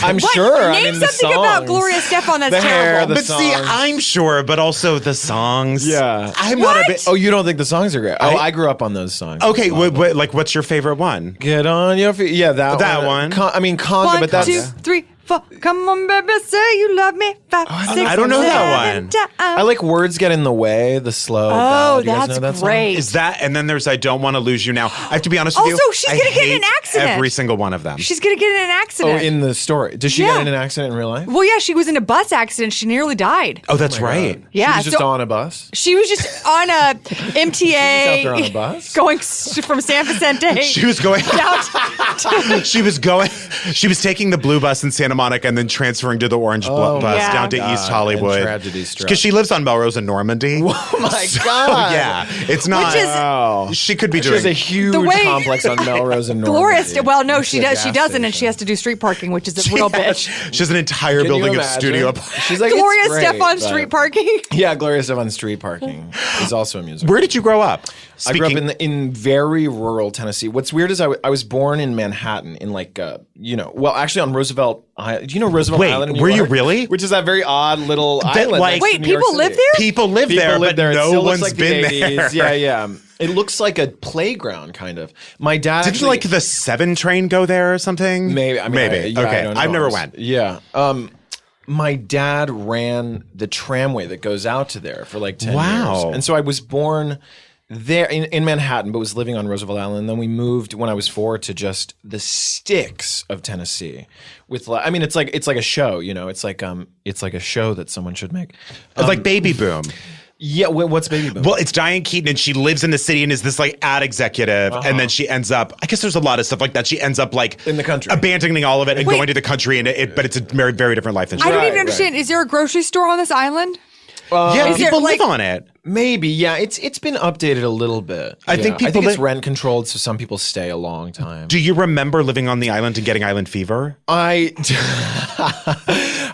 I'm sure. Name the something about Gloria Stefan that's the hair, terrible. the But see, songs. I'm sure, but also the songs. Yeah. I'm not a bit. Oh, you don't think the songs are great? I grew up on those songs. Okay, like what's your favorite one? Get on your feet. Yeah, that one. Conga, One, but that's 2, 3, 4. Come on, baby, say you love me. 5, 6, I don't know that 7 one. times. I like Words Get in the Way, the slow. Oh, ballad. You guys that's know that song? great. Is that, and then there's I Don't Want to Lose You Now. I have to be honest with you. Also, she's I gonna get in an hate accident. Every single one of them. She's gonna get in an Oh, accident. in the story. Does she Yeah. get in an accident in real life? Well, yeah, she was in a bus accident. She nearly died. Oh, that's right. Yeah, She was just so- on a bus. She was just on a MTA out there on a bus? going from San Vicente. She was going. down She was going. She was taking the blue bus in Santa Monica and then transferring to the orange bus yeah. down to God, East Hollywood. and tragedy struck. Because she lives on Melrose in Normandy. Oh my God. Yeah, it's not. Which is- Wow. She could be She doing. has a huge The way- complex on Melrose and Gloria, Normandy. well, no, Next she to the does. She gas doesn't, and she station. has to do street parking, which is a real bitch. She has an entire Can you building of imagine? studio. She's like, Gloria it's great, Stefan but- street parking. Yeah, Gloria Stefan street parking is also a musical. Where did you grow up? I grew up in very rural Tennessee. What's weird is I was born in Manhattan in like actually on Roosevelt. Do you know Roosevelt Wait, Island? in New were you York? really? Which is that very odd little island. like- next to Wait, New York people live City. there? People live People there, live but there. It no still looks one's like the been 80s. there. Yeah. It looks like a playground, kind of. My dad Didn't actually, like the 7 train go there or something? maybe. I mean, maybe. I Okay, don't know. I've never went. Yeah. My dad ran the tramway that goes out to there for like 10 Wow. years. And so I was born there in Manhattan, but was living on Roosevelt Island. And then we moved when I was 4 to just the sticks of Tennessee. It's like a show, It's like a show that someone should make. It's like Baby Boom. Yeah, what's Baby Boom? Well, it's Diane Keaton, and she lives in the city and is this like ad executive, and then she ends up. I guess there's a lot of stuff like that. She ends up like In the country. abandoning all of it and Wait. going to the country, but it's a very, very different life than she. I don't Right, even understand. Is there a grocery store on this island? Yeah, Is there, people like- live on it. Maybe, yeah. It's been updated a little bit. I think I people think it's li- rent controlled, so some people stay a long time. Do you remember living on the island and getting island fever? I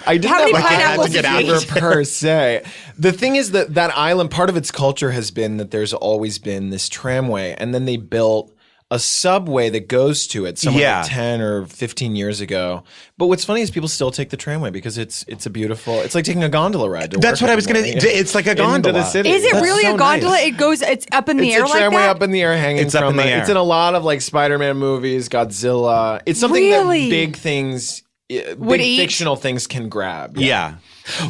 didn't How many have pineapples did you fever eat? per se. The thing is that island, part of its culture has been that there's always been this tramway, and then they built a subway that goes to it somewhere Yeah. like 10 or 15 years ago. But what's funny is people still take the tramway because it's like taking a gondola ride to That's work what I every was gonna. morning. It's like a Into gondola. the city. Is it That's really so a gondola? nice. It's up in the It's air a like tramway that? up in the air, hanging It's up from in the it. air. It's in a lot of like Spider-Man movies, Godzilla. It's something Really? that big things, Would big eat? fictional things can grab. Yeah.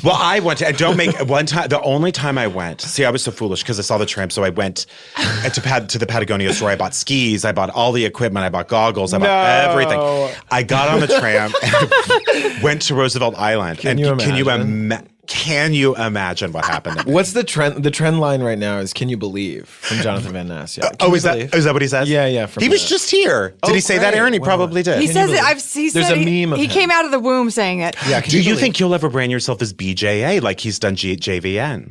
Well, I went to, and don't make one time, the only time I went, see, I was so foolish because I saw the tramp. So I went to the Patagonia store. I bought skis. I bought all the equipment. I bought goggles. I bought No. everything. I got on the tram and went to Roosevelt Island. Can you imagine? Can you imagine what happened? What's the trend? The trend line right now is "Can you believe?" from Jonathan Van Ness. Yeah. Can you Is believe? that what he says? Yeah. He was just here. Did Oh, he say that, great. Aaron? He Wow. probably did. He Can says you it. believe- There's a meme of he him. came out of the womb saying it. Yeah. Can Do you believe? think you'll ever brand yourself as BJA like he's done JVN?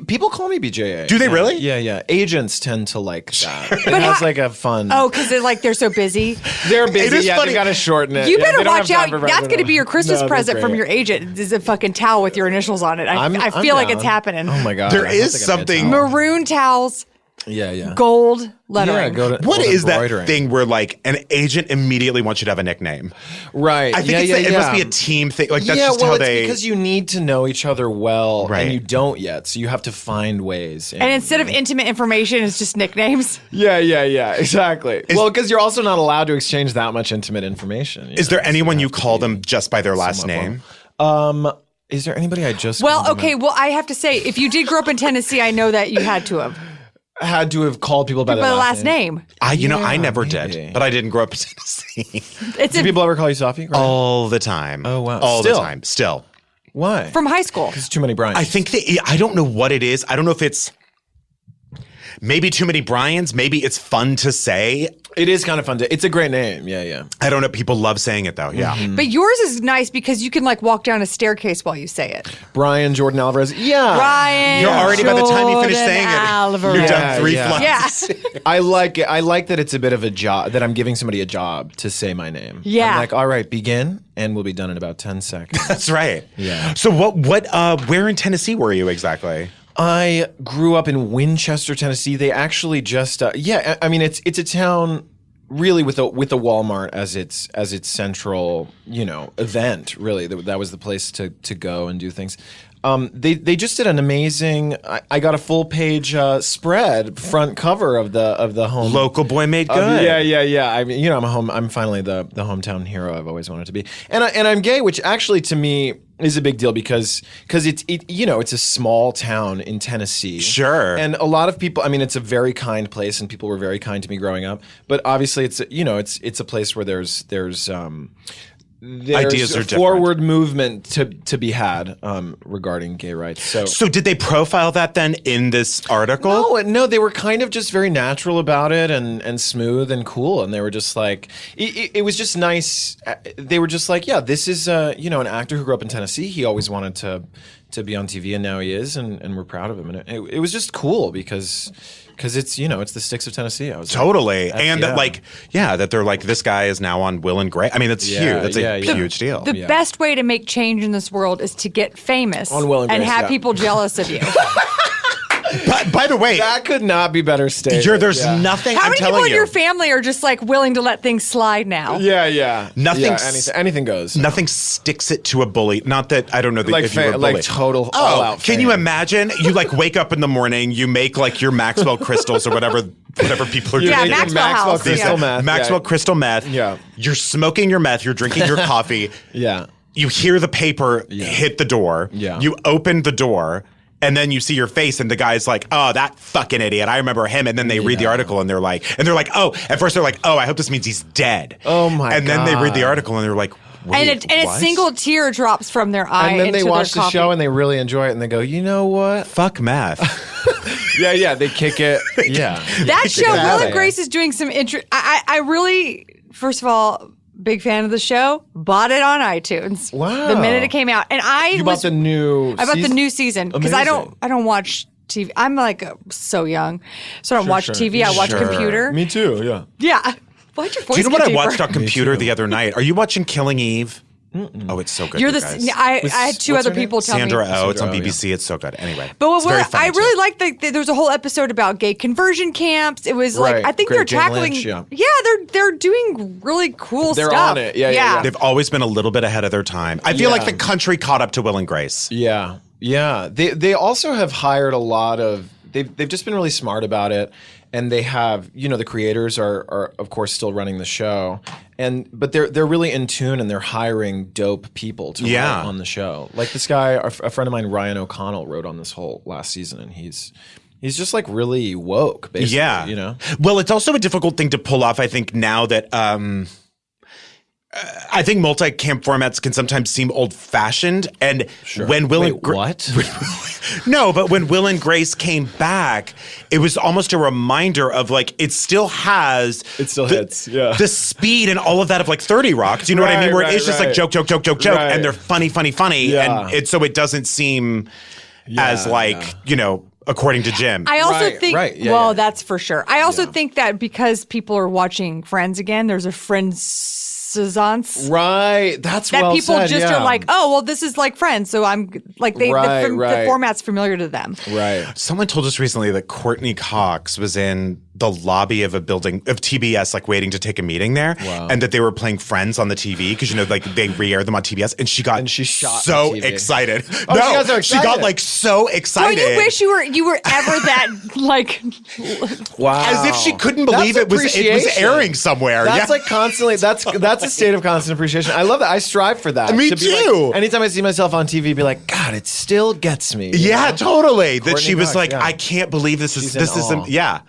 People call me BJA? Do they Yeah. really? Yeah. Agents tend to like that. It has like a fun. Oh, because they're so busy. they're It busy. is Yeah, funny. they gotta shorten it. You Yeah, better they don't watch have out. time for That's going to be your Christmas No, they're present from great. your agent. Is a fucking towel with your initials on it. I I'm feel like down. it's happening. Oh my god. There I is don't think I'm something- gonna tell. Maroon towels, Yeah. gold Yeah, lettering. go to What gold is that embroidering. thing where like an agent immediately wants you to have a nickname? Right. I think it must be a team thing. Like that's just well, how it's they. because you need to know each other well, Right. and you don't yet, so you have to find ways. And instead of intimate information, it's just nicknames. yeah, exactly. Well, because you're also not allowed to exchange that much intimate information. Is there anyone you call them just by their last name? Is there anybody I just Well, okay. Well, I have to say, if you did grow up in Tennessee, I know that you had to have had to have called people by their last name. I never did, but I didn't grow up in Tennessee. It's Do people ever call you Safi? All the time. Oh, wow. All Still? the time. Still. Why? from high school. There's too many Brians. I think I don't know what it is. I don't know if it's maybe too many Brians. Maybe it's fun to say. It is kind of fun. It's a great name. Yeah. I don't know. People love saying it though. Yeah. Mm-hmm. But yours is nice because you can like walk down a staircase while you say it. Brian Jordan Alvarez. Yeah. Brian. You're already by the time you finish Jordan saying it, Alvarez. you're done 3 Yeah. flights. Yeah. I like it. I like that it's a bit of a job, that I'm giving somebody a job to say my name. Yeah. I'm like, all right, begin, and we'll be done in about 10 seconds. That's right. Yeah. So where in Tennessee were you exactly? I grew up in Winchester, Tennessee. They actually just, I mean, it's a town really with a Walmart as its central, event. Really, that was the place to go and do things. They just did an amazing. I got a full page spread front cover of the home. Local boy made good. Yeah. I mean, I'm finally the hometown hero I've always wanted to be, and I'm gay, which actually to me is a big deal because it's a small town in Tennessee. Sure. And a lot of people. I mean, it's a very kind place, and people were very kind to me growing up. But obviously, it's a place where there's Ideas are a different. forward movement to be had regarding gay rights. So did they profile that then in this article? No, they were kind of just very natural about it and smooth and cool, and they were just like, it was just nice. They were just like, yeah, this is an actor who grew up in Tennessee. He always wanted to be on TV, and now he is, and we're proud of him. And it was just cool because it's it's the Sticks of Tennessee. I was Totally. like, and that they're like, this guy is now on Will and Grace. I mean, that's huge. That's a huge deal. The best way to make change in this world is to get famous On Will and Grace, have yeah. people jealous of you. By the way, that could not be better stated. there's nothing. How I'm many people telling in your family are just like willing to let things slide now? Yeah. Nothing Yeah, anything goes. Nothing sticks it to a bully. Not that I don't know that Like if you were a like bully. total all out. Can you imagine? You like wake up in the morning, you make like your Maxwell crystals or whatever people are Yeah, doing. Maxwell House. Crystal Yeah. meth. Maxwell crystal meth. Yeah. You're smoking your meth. You're drinking your coffee. Yeah. You hear the paper hit the door. Yeah. You open the door. And then you see your face, and the guy's like, "Oh, that fucking idiot! I remember him." And then they read the article, and they're like, "Oh!" At first, they're like, "Oh, I hope this means he's dead." Oh my And then they read the God. article, and they're like, Wait, And a what? single tear drops from their eye. And then they into watch their the show coffee. and they really enjoy it, and they go, you know what? Fuck meth. Yeah. They kick it. Yeah. That show, it out Will of and Grace, is doing some I really, first of all, big fan of the show. Bought it on iTunes. Wow. The minute it came out, and You bought the new. I bought the new season because I don't watch TV. I'm like so young, so I don't watch TV. I watch computer. Me too. Yeah. Yeah. Why'd your voice Do you know what get I deeper? watched on computer the other night? Are you watching Killing Eve? Oh, it's so good. You're you the. guys. I had two what's other her name? people tell Sandra me. Oh, it's on Sandra Oh, BBC. It's so good. Anyway, But it's very funny I too. really like that there was a whole episode about gay conversion camps. It was like Right. I think Great they're Jane tackling. Lynch, they're doing really cool They're stuff. on it. Yeah. They've always been a little bit ahead of their time. I feel like the country caught up to Will and Grace. Yeah. They also have hired a lot of. They've just been really smart about it, and they have the creators are of course still running the show, but they're really in tune, and they're hiring dope people to write on the show. Like this guy, a friend of mine, Ryan O'Connell, wrote on this whole last season, and he's just like really woke, basically. Yeah. Well, it's also a difficult thing to pull off, I think, now that I think multi-camp formats can sometimes seem old-fashioned. And when Will and what? No, but when Will and Grace came back, it was almost a reminder of like it still hits, yeah. the speed and all of that of like 30 Rock. Do you know what I mean? Where it's just like joke, joke, Right. and they're funny, Yeah. and so it doesn't seem as like according to Jim. I also Right, think, right. Yeah, well, yeah. that's for sure. I also think that because people are watching Friends again, there's a Friends Right. That's that well people said, just yeah. are like, oh, well, this is like Friends, so I'm like the format's familiar to them. Right. Someone told us recently that Courtney Cox was in the lobby of a building of TBS, like waiting to take a meeting there, and that they were playing Friends on the TV because like they re-air them on TBS, and she shot so the TV. excited. Oh, she got so she got excited. like so excited. Don't you wish you were ever that like? Wow. As if she couldn't believe it was airing somewhere. That's yeah. like constantly. That's a state of constant appreciation. I love that. I strive for that. Me to be too. Like, anytime I see myself on TV, be like, God, it still gets me. you Yeah, know? totally. That Courtney she was Cox, like, yeah. I can't believe this She's isn't. in awe. Yeah.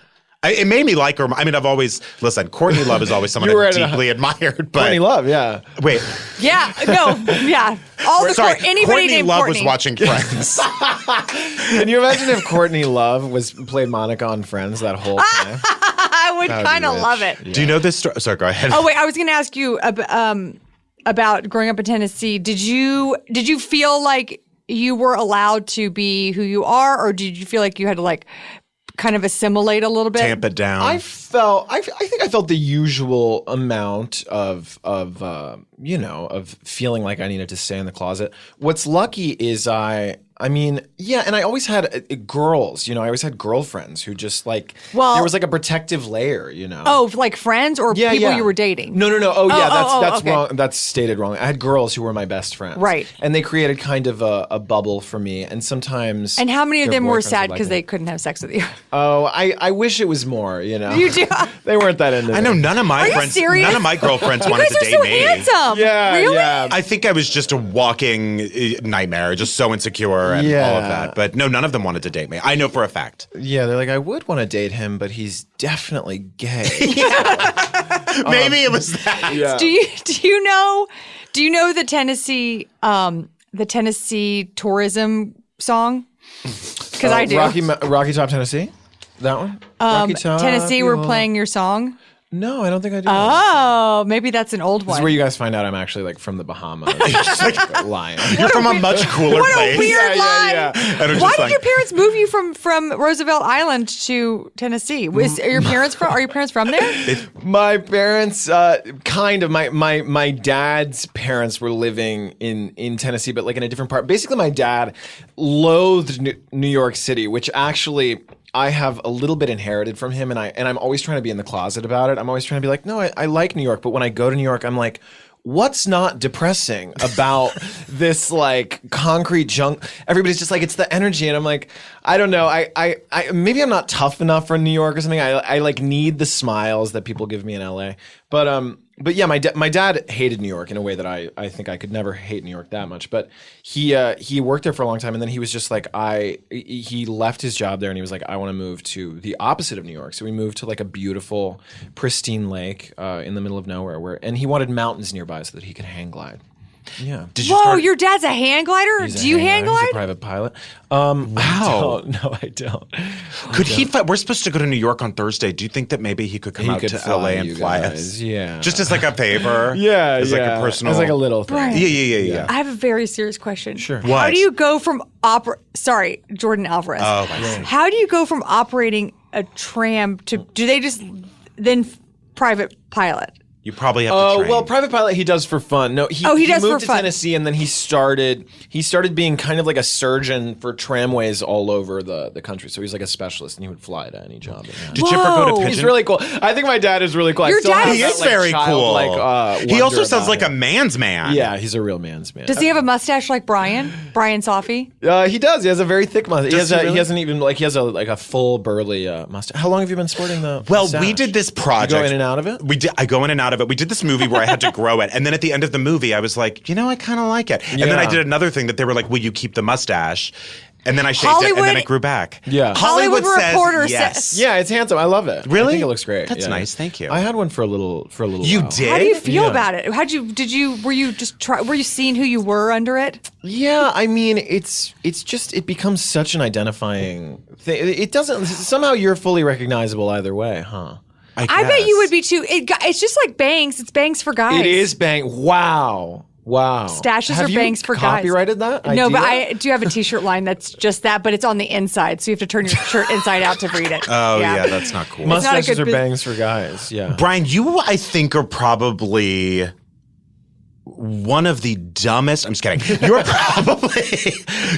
It made me like her. I mean, I've always listen. Courtney Love is always someone You were I've at a- deeply admired. But Courtney Love, yeah. wait, Yeah, no, yeah. All the sorry. anybody Courtney named Love Courtney. was watching Friends. Can you imagine if Courtney Love played Monica on Friends that whole time? I would That would be kind of rich. love it. Do you know this story? Sorry, go ahead. Oh wait, I was going to ask you about growing up in Tennessee. Did you feel like you were allowed to be who you are, or did you feel like you had to like kind of assimilate a little bit? Tamp it down. I think I felt the usual amount of feeling like I needed to stay in the closet. What's lucky is I mean, yeah, and I always had girls, I always had girlfriends who just like, there was like a protective layer, Oh, like friends or people you were dating? No. Oh, yeah, that's okay. wrong. That's stated wrong. I had girls who were my best friends. Right. And they created kind of a bubble for me. And sometimes. And how many of their them were boyfriends sad would because like they it. couldn't have sex with you? Oh, I wish it was more, You do? They weren't that into I know me. none of my Are you friends, serious? none of my girlfriends You wanted guys to are date so me. handsome. Yeah, Really? yeah. I think I was just a walking nightmare, just so insecure and all of that. But no, none of them wanted to date me. I know for a fact. Yeah, they're like, I would want to date him, but he's definitely gay. Maybe it was that. Yeah. Do you know the Tennessee tourism song? Because I do. Rocky Top Tennessee? That one? Rocky Top, Tennessee, we're you playing your song. No, I don't think I do. Oh, maybe that's an old This one. is where you guys find out I'm actually like from the Bahamas. Just like lying. You're from a much cooler What place. a weird Yeah, line. yeah. And it's Why just did like- your parents move you from Roosevelt Island to Tennessee? Are your parents from there? My parents, kind of. My dad's parents were living in Tennessee, but like in a different part. Basically, my dad loathed New York City, which actually I have a little bit inherited from him, and I'm always trying to be in the closet about it. I'm always trying to be like, no, I like New York, but when I go to New York, I'm like, what's not depressing about this like concrete junk? Everybody's just like, it's the energy, and I'm like, I don't know. I maybe I'm not tough enough for New York or something. I like need the smiles that people give me in LA, but yeah, my dad hated New York in a way that I think I could never hate New York that much. But he worked there for a long time, and then he was just like he left his job there, and he was like, I want to move to the opposite of New York. So we moved to like a beautiful, pristine lake in the middle of nowhere, and he wanted mountains nearby so that he could hang glide. Yeah. Whoa, your dad's a hang glider? He's a Do you hang glider. He's a glide? private pilot. Wow. I don't. Could he? We're supposed to go to New York on Thursday. Do you think that maybe he could come out to LA and you fly guys. us? Yeah. Just as like a favor. yeah, As like yeah. a personal. As like a little thing. Right. Yeah. I have a very serious question. Sure. What? How do you go from Sorry, Jordan Alvarez. Oh, I see. How do you go from operating a tram to? Do they just then private pilot? You probably have to Oh train. well, private pilot he does for fun. No, he does moved for to fun. Tennessee, and then he started being kind of like a surgeon for tramways all over the country. So he's like a specialist, and he would fly to any job. Did you ever go to Whoa. Pigeon? He's really cool. I think my dad is really cool. Your I still dad have is- He that, is like, very cool. childlike, He also wonder sounds about like a him. man's man. Yeah, he's a real man's man. Does he have a mustache like Brian Safi? He does. He has a very thick mustache. Does he really? He hasn't even he has a full burly mustache. How long have you been sporting the? Well, mustache? we did this project. You go in and out of it? We did. I go in and out of it. We did this movie where I had to grow it, and then at the end of the movie, I was like, I kind of like it. And then I Yeah. did another thing that they were like, "Will you keep the mustache?" And then I shaved it, and Hollywood- then it grew back. Yeah. Hollywood says Reporter yes. says- Yeah, it's handsome. I love it. Really? I think it looks great. That's Yeah. nice. Thank you. I had one for a little You while. did? How do you feel Yeah. about it? Were you seeing who you were under it? Yeah, I mean, it becomes such an identifying thing. It doesn't somehow you're fully recognizable either way, huh? I bet you would be too. It's just like bangs. It's bangs for guys. It is bang. Wow. Stashes Have are you bangs for guys. copyrighted that? No, but idea? I do have a T-shirt line that's just that, but it's on the inside, so you have to turn your shirt inside out to read it. Oh yeah, that's not cool. not a mustaches good are bus- bangs for guys. Yeah. Brian, you I think are probably one of the dumbest. I'm just kidding.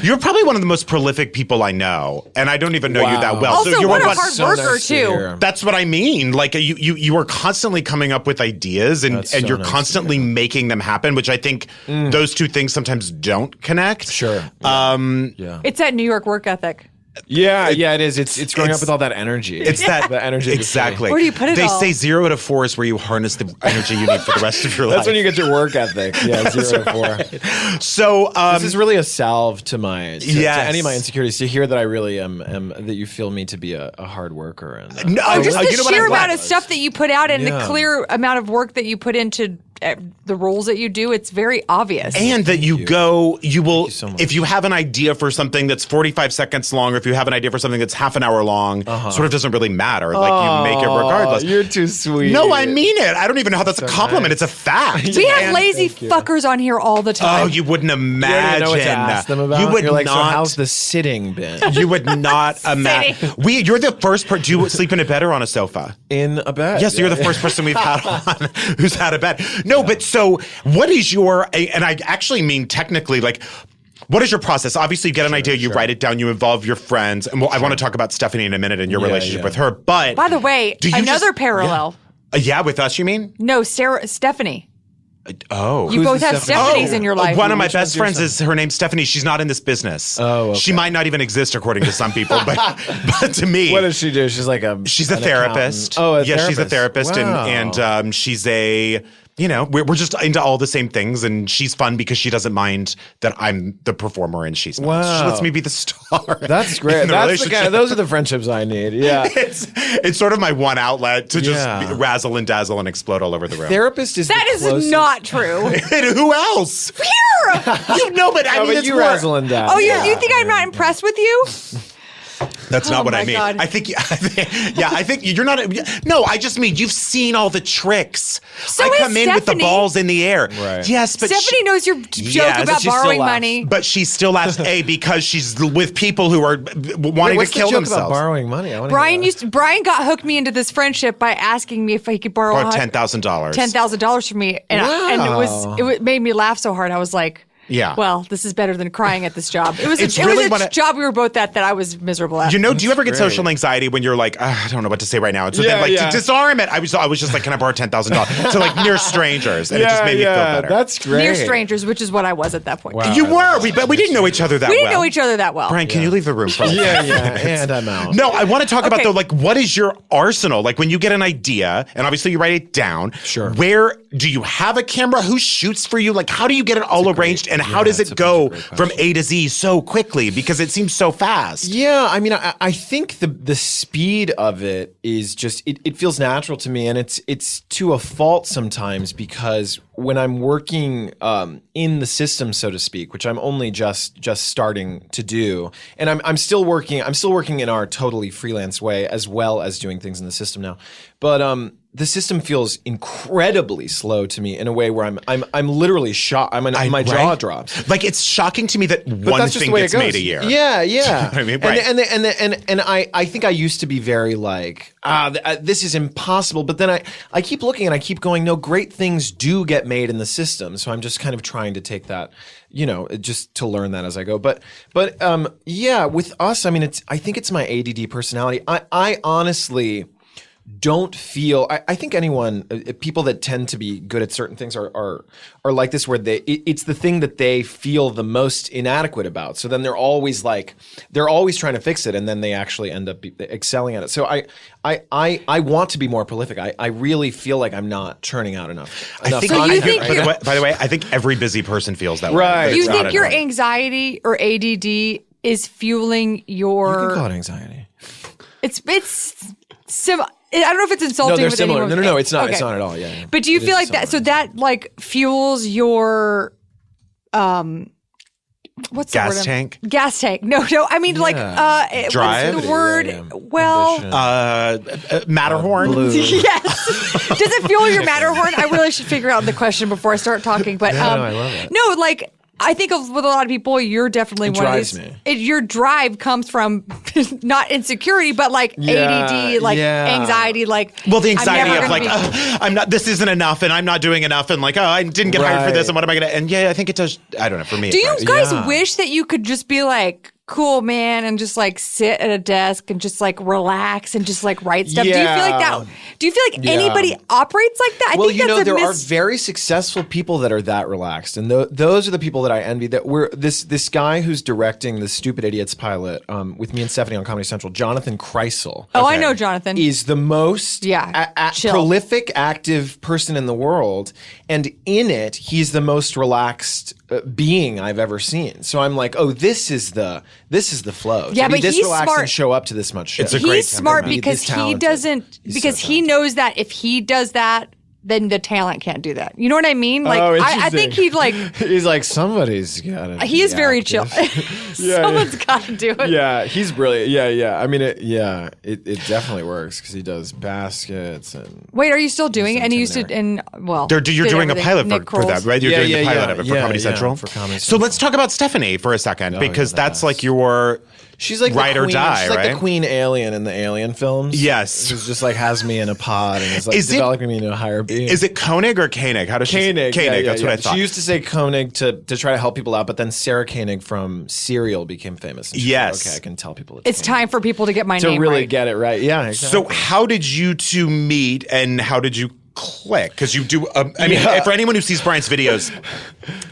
You're probably one of the most prolific people I know, and I don't even know you that well. Also, so you're what a one- hard So worker nice to too. hear. That's what I mean. Like you are constantly coming up with ideas, and That's so you're nice to constantly making them happen. Which I think those two things sometimes don't connect. Sure. Um, Yeah. It's that New York work ethic. Yeah, it is. It's growing up with all that energy. It's that the energy. of the city. exactly. Where do you put it They all? say 0 to 4 is where you harness the energy you need for the rest of your life. That's when you get your work ethic. Yeah, 0 to 4. So This is really a salve to my to Yes. any of my insecurities, to hear that I really am that you feel me to be a hard worker and no, Just the you know what sheer I'm glad- amount of stuff that you put out and the Yeah. clear amount of work that you put into the roles that you do, it's very obvious. And that you will, so much. if you have an idea for something that's 45 seconds long, or if you have an idea for something that's half an hour long, sort of doesn't really matter. Like you make it regardless. You're too sweet. No, I mean it. I don't even know how that's a compliment. nice. It's a fact. we have And- lazy fuckers on here all the Oh, time. you wouldn't You don't even imagine. know what to ask them about. You would You're like, so not. how's the sitting been? You would not imagine. You're the first person. Do you sleep in a bed or on a sofa? In a bed. Yes, you're the first person we've had on who's had a bed. No, but so what is your, and I actually mean technically, like, what is your process? Obviously, you get an idea, you write it down, you involve your friends. And I want to talk about Stephanie in a minute and your relationship with her. But By the way, do you another just- parallel. Yeah, with us, you mean? No, Stephanie. Oh. You both the have Stephanie? Stephanies in your life. One of my Which best one's your friends is her name's Stephanie. She's not in this business. Oh, okay. She might not even exist according to some people, but to me, What does she do? She's like a. she's a an therapist. accountant. Oh, yeah, she's a therapist, Wow. and she's a. You know, we're just into all the same things, and she's fun because she doesn't mind that I'm the performer and she's not. She Wow. lets me be the star. That's great. in the That's the relationship. kind. Those are the friendships I need. Yeah. It's sort of my one outlet to just Yeah. razzle and dazzle and explode all over the room. Therapist is That the is closest- not true. And who else? Here! You know, but I No, mean, but it's you more- razzle and dazzle. Oh, you think I'm not impressed with you? That's not what I my mean. God. I think you're not. No, I just mean you've seen all the tricks. So I has come in with the Stephanie. balls in the air. Right. Yes, but Stephanie knows your joke Yes, about but she borrowing still laughs. money. But she still laughs because she's with people who are wanting What's to kill the joke about themselves. borrowing money? I wanna hear that. Brian got hooked me into this friendship by asking me if he could borrow Or $10,000. $10,000 from me, and it made me laugh so hard. I was like, Yeah. well, this is better than crying at this job. It was It's it really was one a of- job we were both at that I was miserable at. You know, do you ever get great. social anxiety when you're like, I don't know what to say right now? And so Yeah, then, like, yeah. to disarm it, I was just like, can I borrow $10,000 to like near strangers, and it just made me feel better. That's great. Near strangers, which is what I was at that point. Wow. You were, but we didn't know each other that We well. didn't know each other that well. Brian, can you leave the room for a Yeah, second? yeah, and I'm out. No, I want to talk about Okay. though, like, what is your arsenal? Like, when you get an idea, and obviously you write it down. Sure. Where do you have a camera? Who shoots for you? Like, how do you get it all arranged? And how does it's it a bunch go of great from A to Z so quickly? Because it seems so fast. Yeah, I mean, I think the speed of it is just it feels natural to me, and it's to a fault sometimes, because when I'm working in the system, so to speak, which I'm only just starting to do, and I'm still working in our totally freelance way as well as doing things in the system now, but the system feels incredibly slow to me in a way where I'm literally shocked. My jaw Right? drops. Like, it's shocking to me that But one that's just thing the way gets it goes. made a year. Yeah, yeah. know what I mean? Right. And I think I used to be very like, this is impossible. But then I keep looking and I keep going, no, great things do get made in the system. So I'm just kind of trying to take that, just to learn that as I go. But yeah, with us, I mean, I think it's my ADD personality. I honestly don't feel. I think people that tend to be good at certain things are like this, where it's the thing that they feel the most inadequate about. So then they're always trying to fix it, and then they actually end up excelling at it. So I want to be more prolific. I really feel like I'm not churning out enough. I think, So you think by, the way, by the way, I think every busy person feels that way. Right. But You it's not think your annoying. anxiety or ADD is fueling You can call your? it anxiety. It's I don't know if it's insulting. No, they're with similar. anyone. No, it's not. Okay. It's not at all. Yeah. But do you It feel is like that? So similar. that like fuels your, what's the Gas word? tank? Gas tank. No. I mean, like, Drive? what's the word? Yeah. Well, Ambition. Matterhorn. yes. Does it fuel your Matterhorn? I really should figure out the question before I start talking. But No, I love it. No, like. I think with a lot of people, you're definitely one of drives these. me. Your drive comes from not insecurity, but like ADD, like yeah. anxiety, like Well, the I'm anxiety never of like, gonna be- I'm not. This isn't enough, and I'm not doing enough, and like, oh, I didn't get hired for this, Right. and what am I gonna? And yeah, I think it does. I don't know. For me, Do it you does. guys Yeah. wish that you could just be like, cool, man, and just like sit at a desk and just like relax and just like write stuff. Do you feel like that? Do you feel like anybody operates like that? I think that's there are very successful people that are that relaxed, and those are the people that I envy. That we're this guy who's directing the Stupid Idiots pilot with me and Stephanie on Comedy Central, Jonathan Kreisel. Oh, I know Jonathan. Is the most prolific, active person in the world, and in it, he's the most relaxed being I've ever seen. So I'm like, oh, this is the flow. Yeah, but this he's relaxed smart. And show up to this much shit. He's smart because he doesn't, because he knows that if he does that, then the talent can't do that. You know what I mean? Like, I think he's like somebody's got it. He is very chill. Someone's got to do it. Yeah, he's brilliant. Yeah. I mean, it definitely works because he does baskets and. Wait, are you still doing it? And you used to, you're doing a pilot for that, right? You're doing the pilot of it for Comedy Central. For Comedy Central. So let's talk about Stephanie for a second because that's like your. She's like ride the queen, or die, she's right? like the queen alien in the Alien films. Yes. She's just like has me in a pod and is like developing me into a higher being. Is it Koenig or Koenig? How does Koenig? Koenig, that's what I thought. She used to say Koenig to try to help people out, but then Sarah Koenig from Serial became famous. And yes. Like, okay, I can tell people it's time for people to get my name to really right. get it right. Yeah, exactly. So how did you two meet and how did you click? Because you do, for anyone who sees Brian's videos,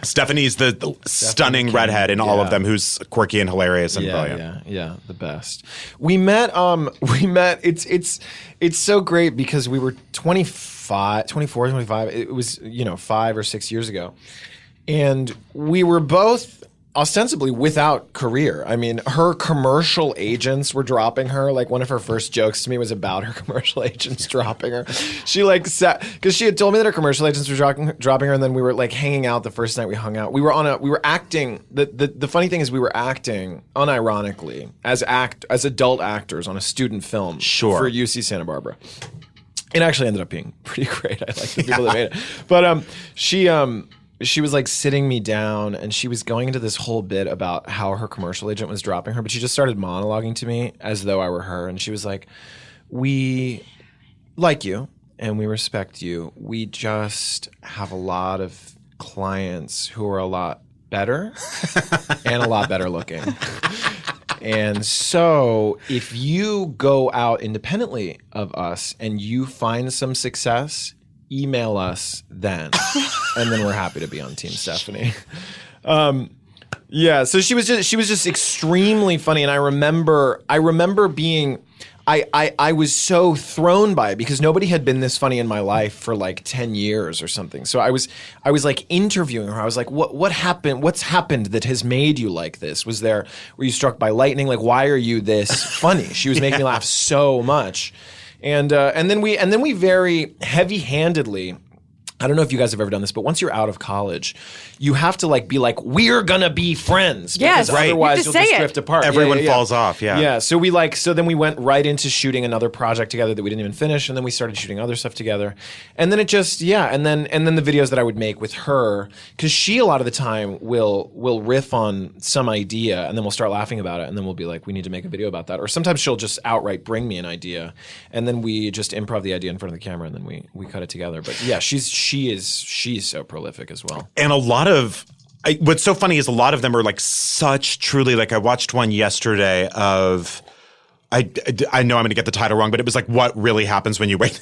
Stephanie's the stunning redhead in all of them who's quirky and hilarious and brilliant. Yeah, the best. We met, it's so great because we were 24, 25. It was, 5 or 6 years ago. And we were both ostensibly without career. I mean, her commercial agents were dropping her. Like one of her first jokes to me was about her commercial agents dropping her. She like sat because she had told me that her commercial agents were dropping her, and then we were like hanging out the first night we hung out. We were acting. The funny thing is we were acting unironically as adult actors on a student film for UC Santa Barbara. It actually ended up being pretty great. I like the people that made it. But she was like sitting me down and she was going into this whole bit about how her commercial agent was dropping her, but she just started monologuing to me as though I were her. And she was like, we like you and we respect you. We just have a lot of clients who are a lot better and a lot better looking. And so if you go out independently of us and you find some success, email us then, and then we're happy to be on Team Stephanie. So she was just extremely funny, and I remember being. I was so thrown by it because nobody had been this funny in my life for like 10 years or something. So I was like interviewing her. I was like, what happened? What's happened that has made you like this? Were you struck by lightning? Like, why are you this funny? She was making me laugh so much. And then we very heavy-handedly, I don't know if you guys have ever done this, but once you're out of college, you have to like be like, we're gonna be friends. Yes, because otherwise you'll just drift apart. Everyone falls off. Yeah. Yeah. So then we went right into shooting another project together that we didn't even finish, and then we started shooting other stuff together. And then it just and then the videos that I would make with her, because she a lot of the time will riff on some idea and then we'll start laughing about it, and then we'll be like, we need to make a video about that. Or sometimes she'll just outright bring me an idea, and then we just improv the idea in front of the camera, and then we cut it together. But yeah, she's so prolific as well. And a lot of what's so funny is a lot of them are like such truly like I watched one yesterday of I know I'm going to get the title wrong, but it was like what really happens when you wait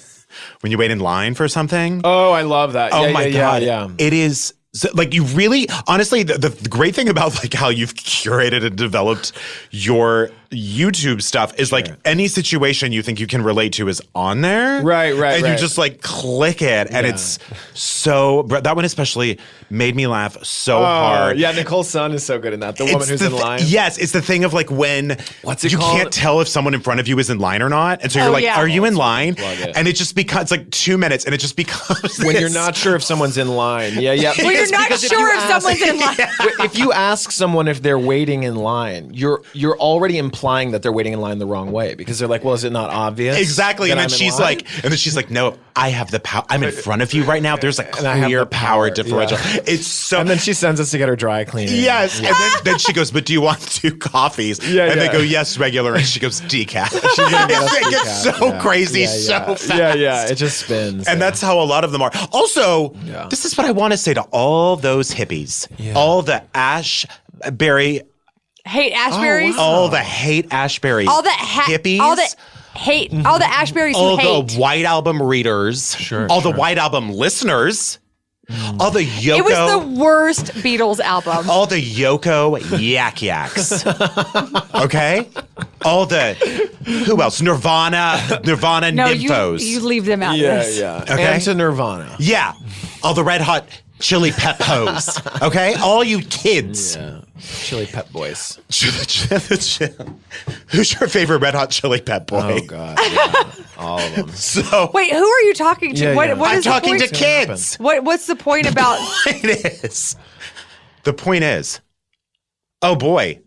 in line for something. Oh, I love that. Oh my God. Yeah. It is like you really honestly the great thing about like how you've curated and developed your YouTube stuff is like any situation you think you can relate to is on there. Right. And you just like click it and it's so, that one especially made me laugh so hard. Yeah, Nicole Sun is so good in that. The woman who's in line. Yes, it's the thing of like when you can't tell if someone in front of you is in line or not. And so you're like, are you in line? And it just becomes, it's like 2 minutes and it just becomes when you're not sure if someone's in line. Yeah. Well, you're not sure if someone's in line. If you ask someone if they're waiting in line, you're already implying that they're waiting in line the wrong way because they're like, well, is it not obvious? Exactly. And then she's like, no, I have the power. I'm in front of you right now. There's a clear power differential. Yeah. It's so. And then she sends us to get her dry cleaning. Yes. Yeah. And then she goes, but do you want 2 coffees? And they go, yes, regular. And she goes, decaf. It gets so crazy so fast. Yeah. It just spins. And that's how a lot of them are. Also, this is what I want to say to all those hippies, all the Ashbury Hate Ashberries. All the hate Ashberry All the hippies. All the hate. All the Ashberries all who hate. the White Album readers. All the White Album listeners. All the Yoko. It was the worst Beatles album. all the Yoko yak yaks. Okay? All the who else? Nirvana No, nymphos. you leave them out. of this. Okay. And to Nirvana. Yeah. All the Red Hot Chili Peppos. Okay? All you kids. Yeah. Chili Pep Boys. Who's your favorite Red Hot Chili Pep boy? Oh God. Yeah. All of them. So Wait, who are you talking to? Yeah, What, yeah. what I'm is talking the to point? kids. What's the point about? The point is, oh boy,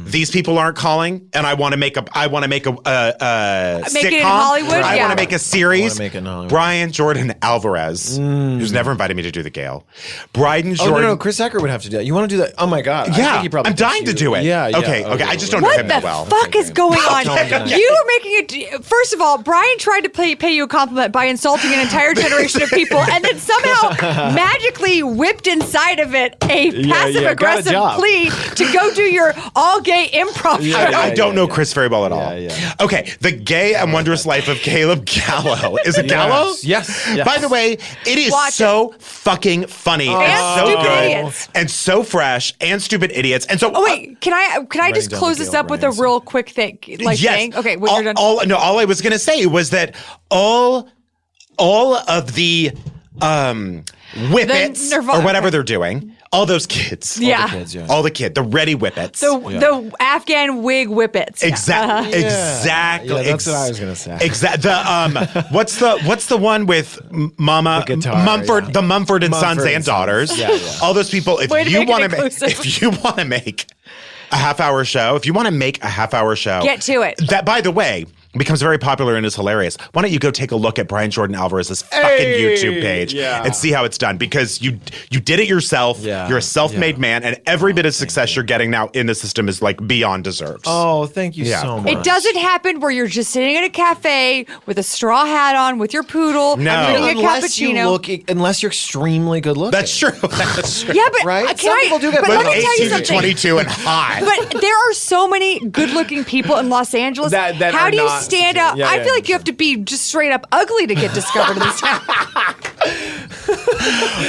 these people aren't calling, and I want to make a Make sitcom. it in Hollywood? I Yeah. want to make a series. I wanna make it in Hollywood. Brian Jordan Alvarez, who's never invited me to do the Gale. Brian Oh Jordan. no, Chris Ecker would have to do that. You want to do that? Oh my God. I Yeah, think he probably I'm dying thinks to do you- it. Yeah. Okay. I just don't know What him the that well. fuck is going on? Tell him tonight. You are making it. First of all, Brian tried to pay you a compliment by insulting an entire generation of people, and then somehow magically whipped inside of it a passive aggressive got a job. plea to go do your all gay improv show. I don't know Chris very well at all. yeah. Okay, The Gay and Wondrous Life of Caleb Gallo. Is it Gallo? Yes. By the way, it is Watch so fucking funny And and so Stupid good Idiots. and so fresh and stupid idiots. And so Oh wait, can I just down close the this Gail up with a Branson. real quick thing? Like yes. thing? Okay, when all, you're done. all I was gonna say was that all of the whippets Nirvana- or whatever they're doing, all those kids. Yeah. All the kid, the ready whippets. the Afghan wig whippets. Exactly. Exactly. Yeah, that's what I was gonna say. The what's the one with Mama The guitar, Mumford, yeah. the Mumford and Sons Mumford and and Daughters. Sons. Yeah. All those people. If Way to you make it want to inclusive. if you want to make a half-hour show, Get to it. That, by the way, becomes very popular and is hilarious. Why don't you go take a look at Brian Jordan Alvarez's fucking YouTube page and see how it's done? Because you did it yourself. Yeah. You're a self-made man, and every bit of success you're getting now in the system is like beyond deserved. Oh, thank you Yeah. so much. It doesn't happen where you're just sitting at a cafe with a straw hat on with your poodle, No. drinking a Unless you cappuccino. unless you're extremely good looking. That's true. That's true. Yeah, but Right? can Some I? people do get but better let me looks. tell you 18 to something. 22 and hot. But there are so many good-looking people in Los Angeles. That How are do you not- stand out? Yeah, I yeah, feel like you have to be just straight up ugly to get discovered in this town.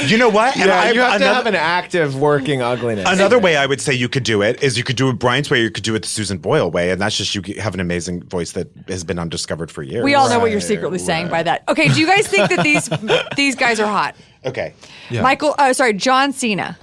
You know what? And Yeah, you have to another, have an active working ugliness. another way I would say you could do it is you could do it Brian's way or you could do it the Susan Boyle way. And that's just you have an amazing voice that has been undiscovered for years. We all know what you're secretly saying by that. Okay, do you guys think that these guys are hot? Okay. John Cena.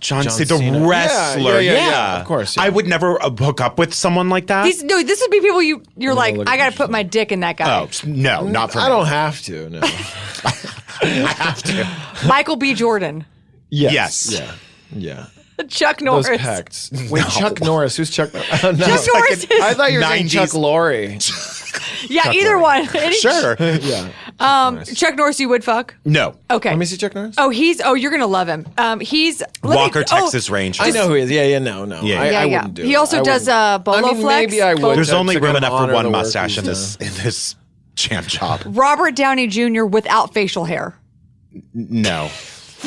John Cena, Cena. the wrestler. Yeah, of course, yeah. I would never hook up with someone like that. This would be people you're like, look I at got to this put my dick in that guy. Oh, no, not for I me. don't have to. No. I have to. Michael B. Jordan. Yes. Yeah. Yeah. Chuck Those Norris. pecs. Wait, Chuck Norris. Who's Chuck Norris? Oh, no. Chuck Norris is- I thought you were saying 90s. Chuck Lorre. Yeah, either one. Sure. Yeah. Chuck Norris, you would fuck? No. Okay. Let me see Chuck Norris. Oh, you're gonna love him. He's Walker, Texas Rangers. I know who he is. Yeah, no. Yeah. I Yeah. wouldn't do He it. also I does wouldn't. Bolo I mean, Flex. maybe I would. There's to- only to room kind of enough for honor one the work mustache in he's this champ job. Robert Downey Jr. without facial hair. No.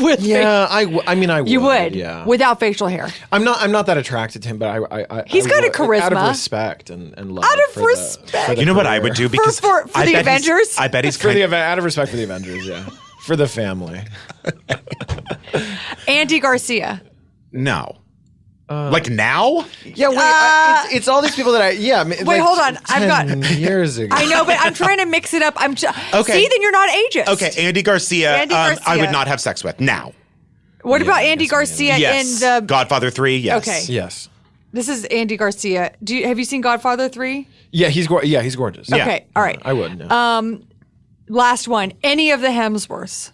With Yeah, I mean, I would. you would. Yeah. Without facial hair. I'm not that attracted to him, but I He's got a would, out charisma. of respect and love. Out of for the- respect. for the You know what I career. would do? Because for I the bet he's- Avengers? I bet he's For kind out of respect for the Avengers, yeah. For the family. Andy Garcia. No. Like now? Yeah, wait, it's all these people that Wait, hold on. I've got 10 years ago. I know, but I'm trying to mix it up. Okay. See, then you're not ageist. Okay, Andy Garcia, Andy I Garcia. would not have sex with now. What about Andy Garcia Yes. in the? Godfather 3, yes. Okay. Yes. This is Andy Garcia. Have you seen Godfather 3? Yeah, he's gorgeous. Yeah. Okay, all right. I would. Yeah. Last one. Any of the Hemsworths?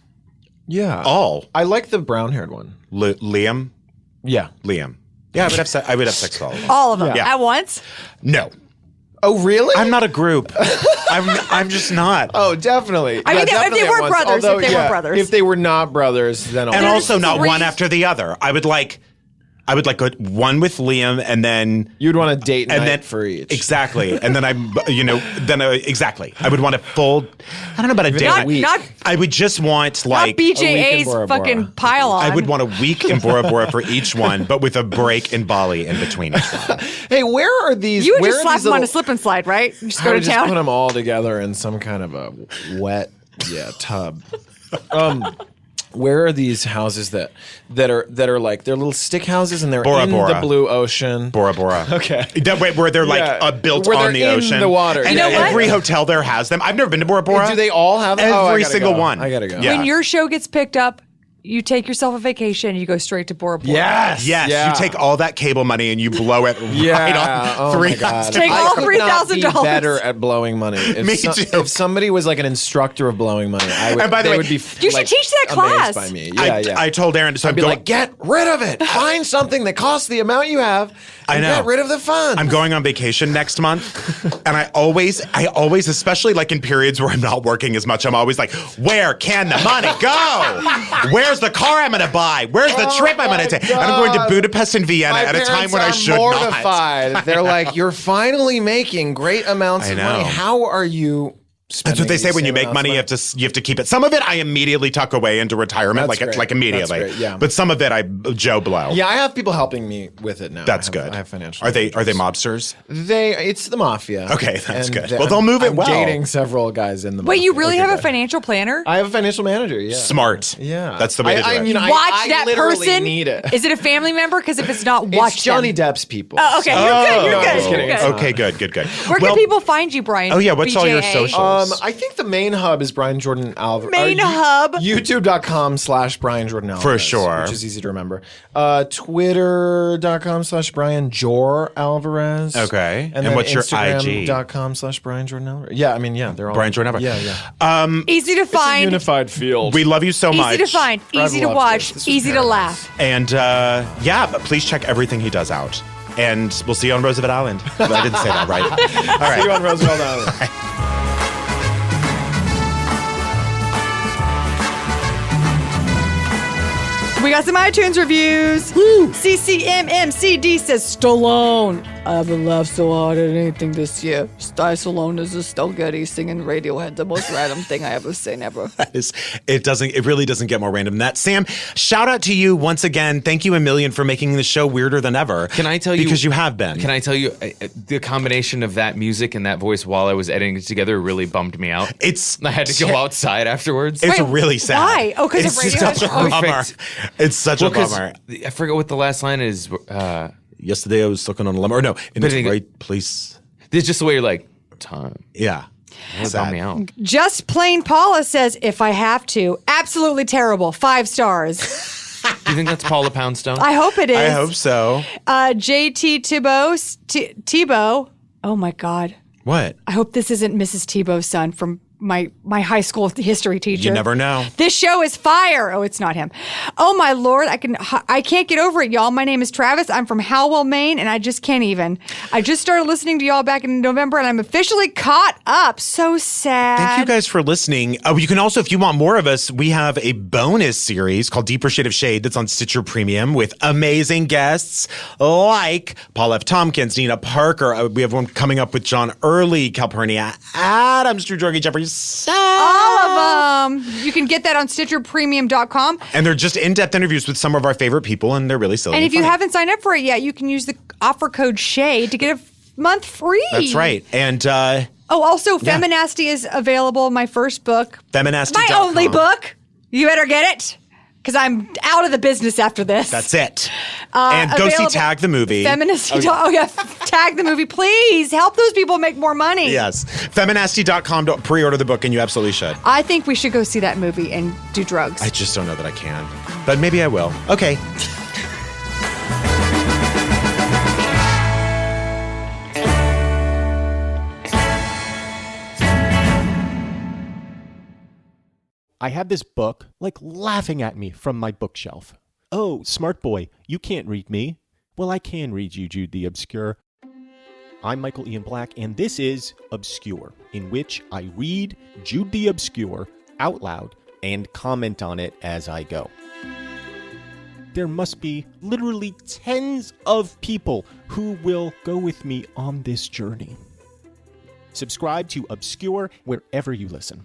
Yeah. All. I like the brown-haired one. Liam? Yeah. Liam. Yeah, I would have sex with all of them. All of them Yeah. at once? No. Oh, really? I'm not a group. I'm just not. Oh, definitely. I mean, if definitely they at weren't once. brothers, if they were brothers. If they were not brothers, then And There's also not three- one after the other. I would like I would like one with Liam, and then You'd want a date night then for each. Exactly, and then exactly. I would want a full. I don't know about a date night. Not I would just want not like BJA's Bora Bora. fucking pile on. I would want a week in Bora Bora for each one, but with a break in Bali in between each one. Hey, where are these? You would where just are slap these them on a little- slip and slide, right? You just I go to would just town. put them all together in some kind of a wet, tub. Where are these houses that are like they're little stick houses and they're Bora in Bora. the blue ocean? Bora Bora. Okay. Where they're like Yeah. built Where on they're the in ocean. the water. And You know what? every hotel there has them. I've never been to Bora Bora. Do they all have them? Every I gotta single go. one. I gotta go. Yeah. When your show gets picked up, you take yourself a vacation. You go straight to Bora Bora. Yes. Yes, Yeah. you take all that cable money and you blow it Yeah. right on Oh my God. Take I all could not be $3,000. better at blowing money. If Me too. If somebody was like an instructor of blowing money, I would. And by the they way, would be. You should teach that amazed class. by me. Yeah, I told Aaron, so I'd I'm be going, like, get rid of it. Find something that costs the amount you have. And I know. Get rid of the funds. I'm going on vacation next month, and I always, especially like in periods where I'm not working as much, I'm always like, where can the money go? Where's the car I'm going to buy? Where's the trip I'm going to take? And I'm going to God. Budapest and Vienna My at a time parents when I are should mortified. not. They're like, you're finally making great amounts I of money. know. How are you? That's what they say when you make money. You Have have to keep it. Some of it I immediately tuck away into retirement, That's great. like immediately. That's great, yeah. But some of it I Joe blow. Yeah, I have people helping me with it now. That's I have, good. I have financial. Are they managers. mobsters? It's the mafia. Okay, that's And good. Well, they'll move it I'm well. dating several guys in the mafia. Wait, you really Okay, have a good. financial planner? I have a financial manager, yeah. Smart. Yeah. That's the way to do it. Watch that literally person. need it. Is it a family member? Because if it's not, watch It's Johnny them. Depp's people. Oh, okay, you're good. You're no, good. I'm just You're kidding. good. Okay, good. Where can people find you, Brian? Oh, yeah, what's all your BJA? socials? I think the main hub is Brian Jordan Alvarez. Main hub. YouTube.com/Brian Jordan Alvarez. For sure. Which is easy to remember. Twitter.com/Brian Jor Alvarez. Okay. And And what's your IG? Instagram.com/Brian Jordan Alvarez. Yeah, I mean, yeah, they're all. Brian Jordan Alvarez. Yeah. Easy to find. Unified field. We love you so much. Easy to find. Easy to loved watch. this. This was Easy to paradise. laugh. And but please check everything he does out. And we'll see you on Roosevelt Island. I didn't say that right. All right. See you on Roosevelt Island. We got some iTunes reviews. CCMMCD says Stallone. I haven't laughed so hard at anything this year. Sty Stallone is still good. He's singing Radiohead, the most random thing I ever seen ever. It really doesn't get more random than that. Sam, shout out to you once again. Thank you a million for making the show weirder than ever. Can I tell you? Because you have been. Can I tell you the combination of that music and that voice while I was editing it together really bummed me out. I had to go outside afterwards. It's Wait, really sad. why? Oh, 'cause of It's Radiohead? such a Oh. bummer. It's such a 'cause bummer. I forget what the last line is. Yesterday I was looking on a lemon. Or no, in But the it- right place. It's just the way you're like, time. Yeah. It bummed me out. Just Plain Paula says, if I have to, absolutely terrible. 5 stars. Do you think that's Paula Poundstone? I hope it is. I hope so. JT Tebow. Oh my God. What? I hope this isn't Mrs. Tebow's son from my high school history teacher. You never know. This show is fire. Oh, it's not him. Oh my Lord, I can't get over it, y'all. My name is Travis. I'm from Howell, Maine, and I just can't even. I just started listening to y'all back in November, and I'm officially caught up. So sad. Thank you guys for listening. Oh, you can also, if you want more of us, we have a bonus series called Deeper Shade of Shade that's on Stitcher Premium with amazing guests like Paul F. Tompkins, Nina Parker. We have one coming up with John Early, Calpurnia Adams, Drew Jorgy, Jeffrey Sapp. All of them. You can get that on StitcherPremium.com. And they're just in-depth interviews with some of our favorite people, and they're really silly. And if you funny. haven't signed up for it yet, you can use the offer code SHADE to get a month free. That's right. And Oh, also, Feminasty is available. My first book. Feminasty.com. My only book. You better get it, because I'm out of the business after this. That's it. And go see available- Tag the Movie. Feminasty. Oh, yeah. Tag the movie. Please help those people make more money. Yes. Feminasty.com to pre-order the book, and you absolutely should. I think we should go see that movie and do drugs. I just don't know that I can. But maybe I will. Okay. I had this book, like, laughing at me from my bookshelf. Oh, smart boy, you can't read me. Well, I can read you, Jude the Obscure. I'm Michael Ian Black, and this is Obscure, in which I read Jude the Obscure out loud and comment on it as I go. there must be literally tens of people who will go with me on this journey. Subscribe to Obscure wherever you listen.